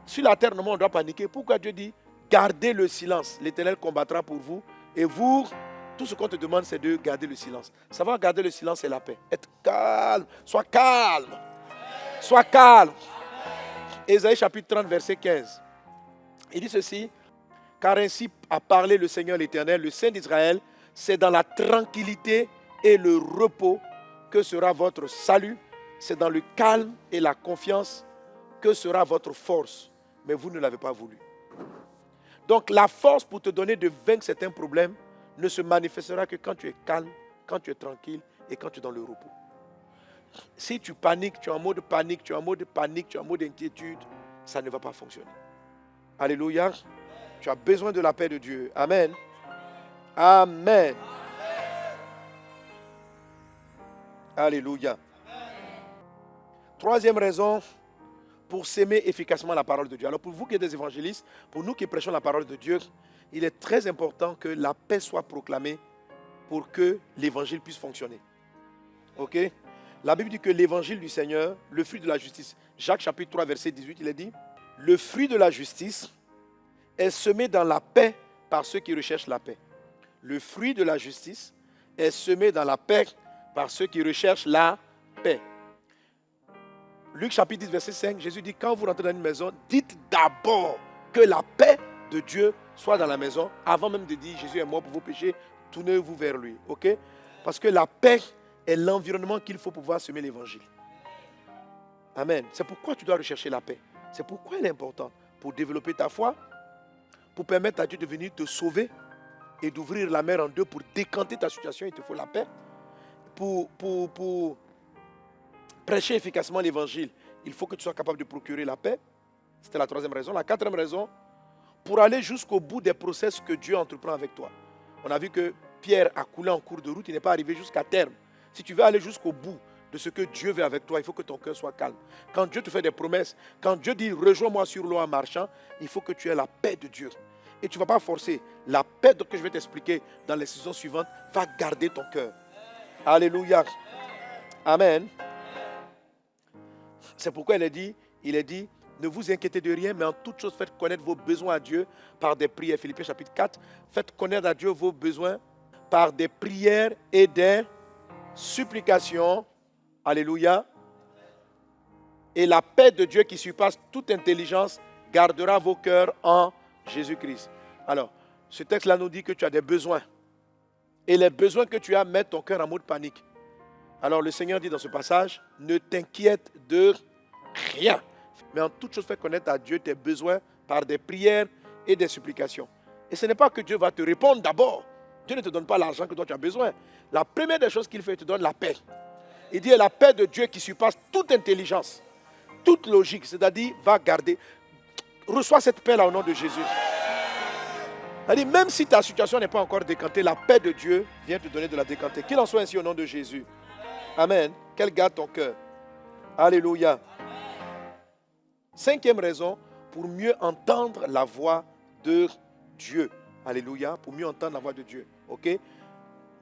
sur la terre, normalement, on doit paniquer. Pourquoi Dieu dit, gardez le silence, l'Éternel combattra pour vous, et vous, tout ce qu'on te demande, c'est de garder le silence. Savoir garder le silence, c'est la paix. Être calme, sois calme. Sois calme. Ésaïe chapitre 30, verset 15. Il dit ceci, car ainsi a parlé le Seigneur l'Éternel, le Saint d'Israël, c'est dans la tranquillité et le repos que sera votre salut. C'est dans le calme et la confiance que sera votre force. Mais vous ne l'avez pas voulu. Donc la force pour te donner de vaincre certains problèmes ne se manifestera que quand tu es calme, quand tu es tranquille et quand tu es dans le repos. Si tu paniques, tu es en mode panique, tu es en mode panique, tu es en mode inquiétude, ça ne va pas fonctionner. Alléluia. Tu as besoin de la paix de Dieu. Amen. Amen. Alléluia. Troisième raison pour s'aimer efficacement la parole de Dieu. Alors pour vous qui êtes des évangélistes, pour nous qui prêchons la parole de Dieu, il est très important que la paix soit proclamée pour que l'évangile puisse fonctionner. Ok? La Bible dit que l'évangile du Seigneur, le fruit de la justice, Jacques chapitre 3, verset 18, il est dit, le fruit de la justice est semé dans la paix par ceux qui recherchent la paix. Le fruit de la justice est semé dans la paix par ceux qui recherchent la paix. Luc chapitre 10, verset 5, Jésus dit, quand vous rentrez dans une maison, dites d'abord que la paix de Dieu soit dans la maison, avant même de dire Jésus est mort pour vos péchés, tournez-vous vers lui. Ok? Parce que la paix est l'environnement qu'il faut pouvoir semer l'évangile. Amen. C'est pourquoi tu dois rechercher la paix. C'est pourquoi elle est importante. Pour développer ta foi, pour permettre à Dieu de venir te sauver et d'ouvrir la mer en deux pour décanter ta situation, il te faut la paix. Pour prêcher efficacement l'évangile, il faut que tu sois capable de procurer la paix. C'était la troisième raison. La quatrième raison, pour aller jusqu'au bout des process que Dieu entreprend avec toi. On a vu que Pierre a coulé en cours de route, il n'est pas arrivé jusqu'à terme. Si tu veux aller jusqu'au bout de ce que Dieu veut avec toi, il faut que ton cœur soit calme. Quand Dieu te fait des promesses, quand Dieu dit rejoins-moi sur l'eau en marchant, il faut que tu aies la paix de Dieu. Et tu ne vas pas forcer. La paix que je vais t'expliquer dans les saisons suivantes va garder ton cœur. Alléluia. Amen. C'est pourquoi il est dit, ne vous inquiétez de rien, mais en toute chose, faites connaître vos besoins à Dieu par des prières. Philippiens chapitre 4, faites connaître à Dieu vos besoins par des prières et des supplications. Alléluia. Et la paix de Dieu qui surpasse toute intelligence gardera vos cœurs en Jésus-Christ. Alors, ce texte-là nous dit que tu as des besoins. Et les besoins que tu as mettent ton cœur en mode panique. Alors, le Seigneur dit dans ce passage, ne t'inquiète de rien. Mais en toute chose, fais connaître à Dieu tes besoins par des prières et des supplications. Et ce n'est pas que Dieu va te répondre d'abord. Dieu ne te donne pas l'argent que toi tu as besoin. La première des choses qu'il fait, il te donne la paix. Il dit la paix de Dieu qui surpasse toute intelligence, toute logique, c'est-à-dire va garder. Reçois cette paix-là au nom de Jésus. C'est-à-dire, même si ta situation n'est pas encore décantée, la paix de Dieu vient te donner de la décanter. Qu'il en soit ainsi au nom de Jésus. Amen. Qu'elle garde ton cœur. Alléluia. Cinquième raison, pour mieux entendre la voix de Dieu. Alléluia. Pour mieux entendre la voix de Dieu. Ok?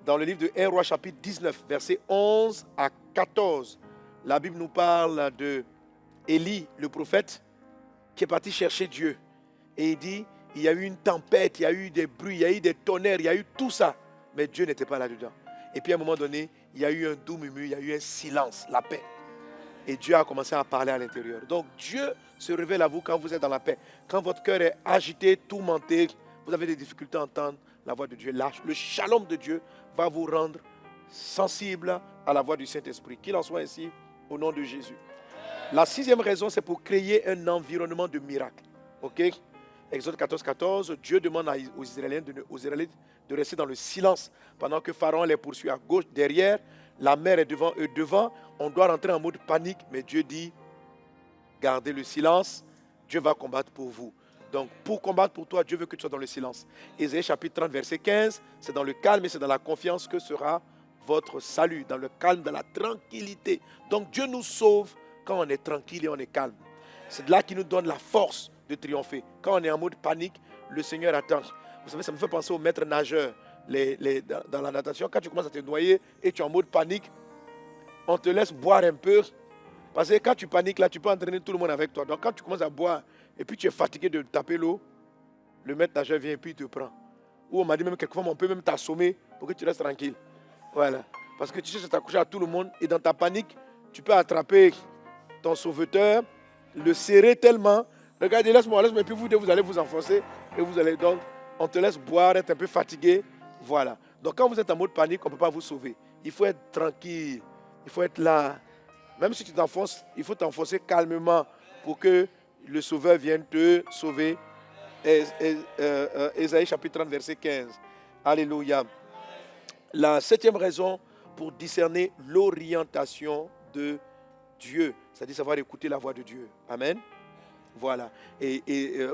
Dans le livre de 1 Roi chapitre 19, versets 11 à 14, la Bible nous parle de Élie, le prophète, qui est parti chercher Dieu. Et il dit, il y a eu une tempête, il y a eu des bruits, il y a eu des tonnerres, il y a eu tout ça. Mais Dieu n'était pas là-dedans. Et puis à un moment donné, il y a eu un doux murmure, il y a eu un silence, la paix. Et Dieu a commencé à parler à l'intérieur. Donc Dieu se révèle à vous quand vous êtes dans la paix. Quand votre cœur est agité, tourmenté, vous avez des difficultés à entendre la voix de Dieu. Le shalom de Dieu va vous rendre sensible à la voix du Saint-Esprit. Qu'il en soit ainsi au nom de Jésus. La sixième raison, c'est pour créer un environnement de miracle. Ok? Exode 14, 14, Dieu demande aux Israélites de rester dans le silence pendant que Pharaon les poursuit à gauche, derrière. La mer est devant eux, devant. On doit rentrer en mode panique, mais Dieu dit, gardez le silence, Dieu va combattre pour vous. Donc, pour combattre pour toi, Dieu veut que tu sois dans le silence. Ésaïe chapitre 30, verset 15, c'est dans le calme et c'est dans la confiance que sera votre salut, dans le calme, dans la tranquillité. Donc, Dieu nous sauve quand on est tranquille et on est calme. C'est de là qu'il nous donne la force de triompher. Quand on est en mode panique, le Seigneur attend. Vous savez, ça me fait penser aux maîtres nageurs dans la natation. Quand tu commences à te noyer et tu es en mode panique, on te laisse boire un peu. Parce que quand tu paniques, là, tu peux entraîner tout le monde avec toi. Donc, quand tu commences à boire et puis tu es fatigué de taper l'eau, le maître nageur vient et puis il te prend. Ou on m'a dit même quelquefois, on peut même t'assommer pour que tu restes tranquille. Voilà. Parce que tu cherches à t'accrocher à tout le monde et dans ta panique, tu peux attraper ton sauveteur, le serrer tellement. Regardez, laisse-moi, et puis vous allez vous enfoncer et vous allez donc, on te laisse boire, être un peu fatigué. Voilà. Donc quand vous êtes en mode panique, on ne peut pas vous sauver. Il faut être tranquille, il faut être là. Même si tu t'enfonces, il faut t'enfoncer calmement pour que le sauveur vienne te sauver. Ésaïe chapitre 30, verset 15. Alléluia. La septième raison pour discerner l'orientation de Dieu, c'est-à-dire savoir écouter la voix de Dieu. Amen. Voilà.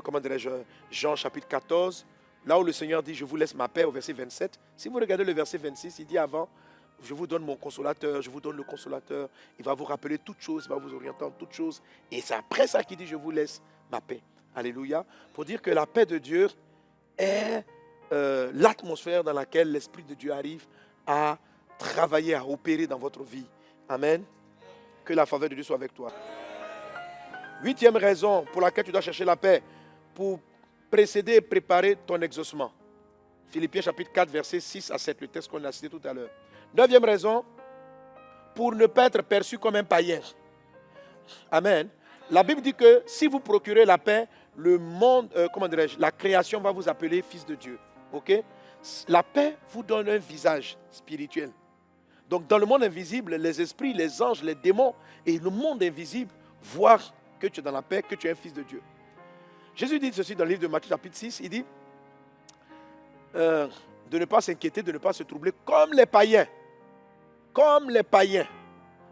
Comment dirais-je, Jean chapitre 14, là où le Seigneur dit, je vous laisse ma paix, au verset 27. Si vous regardez le verset 26, il dit avant, je vous donne mon consolateur, je vous donne le consolateur. Il va vous rappeler toutes choses, il va vous orienter en toutes choses. Et c'est après ça qu'il dit, je vous laisse ma paix. Alléluia. Pour dire que la paix de Dieu est l'atmosphère dans laquelle l'Esprit de Dieu arrive à travailler, à opérer dans votre vie. Amen. Que la faveur de Dieu soit avec toi. 8e raison pour laquelle tu dois chercher la paix, pour précéder et préparer ton exaucement. Philippiens chapitre 4, versets 6 à 7, le texte qu'on a cité tout à l'heure. 9e raison, pour ne pas être perçu comme un païen. Amen. La Bible dit que si vous procurez la paix, le monde, la création va vous appeler fils de Dieu. Ok? La paix vous donne un visage spirituel. Donc dans le monde invisible, les esprits, les anges, les démons et le monde invisible voient que tu es dans la paix, que tu es un fils de Dieu. Jésus dit ceci dans le livre de Matthieu chapitre 6, il dit de ne pas s'inquiéter, de ne pas se troubler comme les païens. Comme les païens.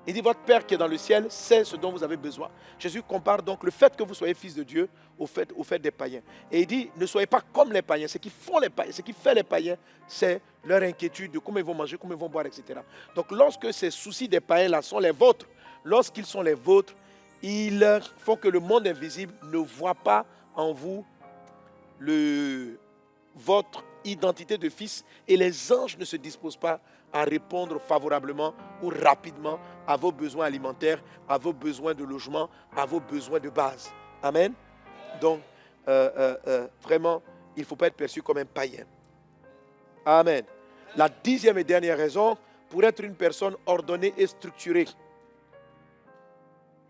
Il dit, votre Père qui est dans le ciel sait ce dont vous avez besoin. Jésus compare donc le fait que vous soyez fils de Dieu au fait des païens. Et il dit, ne soyez pas comme les païens. Ce qui font les païens, ce qui fait les païens, c'est leur inquiétude de comment ils vont manger, comment ils vont boire, etc. Donc lorsque ces soucis des païens-là sont les vôtres, lorsqu'ils sont les vôtres, ils font que le monde invisible ne voit pas en vous votre identité de fils et les anges ne se disposent pas à répondre favorablement ou rapidement à vos besoins alimentaires, à vos besoins de logement, à vos besoins de base. Amen. Donc, vraiment, il ne faut pas être perçu comme un païen. Amen. La 10e et dernière raison, pour être une personne ordonnée et structurée,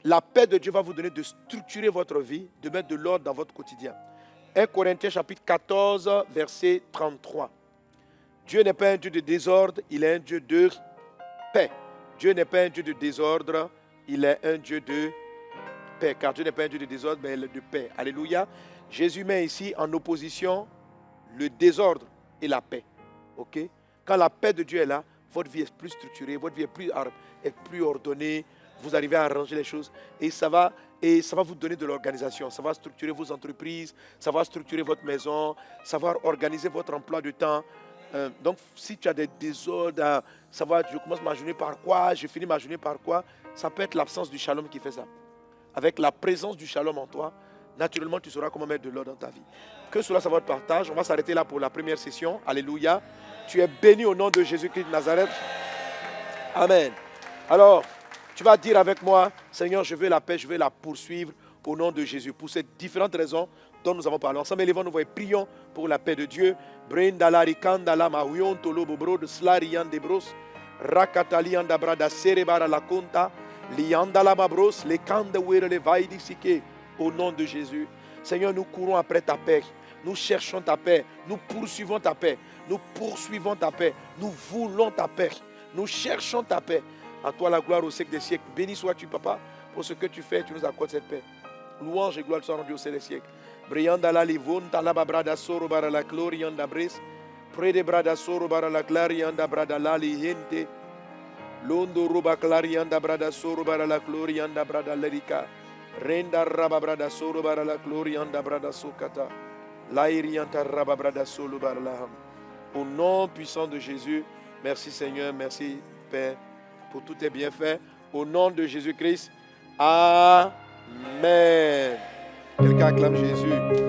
la paix de Dieu va vous donner de structurer votre vie, de mettre de l'ordre dans votre quotidien. 1 Corinthiens chapitre 14, verset 33. Dieu n'est pas un Dieu de désordre, il est un Dieu de paix. Dieu n'est pas un Dieu de désordre, il est un Dieu de paix. Car Dieu n'est pas un Dieu de désordre, mais il est de paix. Alléluia. Jésus met ici en opposition le désordre et la paix. Ok? Quand la paix de Dieu est là, votre vie est plus structurée, votre vie est plus ordonnée, vous arrivez à arranger les choses et ça va vous donner de l'organisation. Ça va structurer vos entreprises, ça va structurer votre maison, ça va organiser votre emploi de temps. Donc, si tu as des désordres, je commence ma journée par quoi, je finis ma journée par quoi, ça peut être l'absence du shalom qui fait ça. Avec la présence du shalom en toi, naturellement, tu sauras comment mettre de l'ordre dans ta vie. Que cela soit votre partage. On va s'arrêter là pour la première session. Alléluia. Tu es béni au nom de Jésus-Christ de Nazareth. Amen. Alors, tu vas dire avec moi, Seigneur, je veux la paix, je veux la poursuivre au nom de Jésus. Pour ces différentes raisons dont nous avons parlé. Ensemble, élevons-nous et prions pour la paix de Dieu. Brindalari kandala mahuyon tolobo bro de slarian de bros. Rakatali anda brada cerebara la conta. Liandala babros, les kanda were le vaidi sike. Au nom de Jésus. Seigneur, nous courons après ta paix. Nous cherchons ta paix. Nous poursuivons ta paix. Nous poursuivons ta paix. Nous voulons ta paix. Nous cherchons ta paix. À toi la gloire au siècle des siècles. Béni sois-tu, Papa, pour ce que tu fais. Tu nous accordes cette paix. Louange et gloire soient rendues au siècle des siècles. Brianda la livonta la brada soro bara la glorianda bris. Prede brada soro bara la glarianda brada la lihente. Londo roba clarianda brada soro bara la glorianda brada lerica. Renda raba brada soro bara la glorianda brada sokata. Lairianta raba brada solo bara la ham. Au nom puissant de Jésus, merci Seigneur, merci Père pour tous tes bienfaits. Au nom de Jésus-Christ, Amen. Quelqu'un acclame Jésus.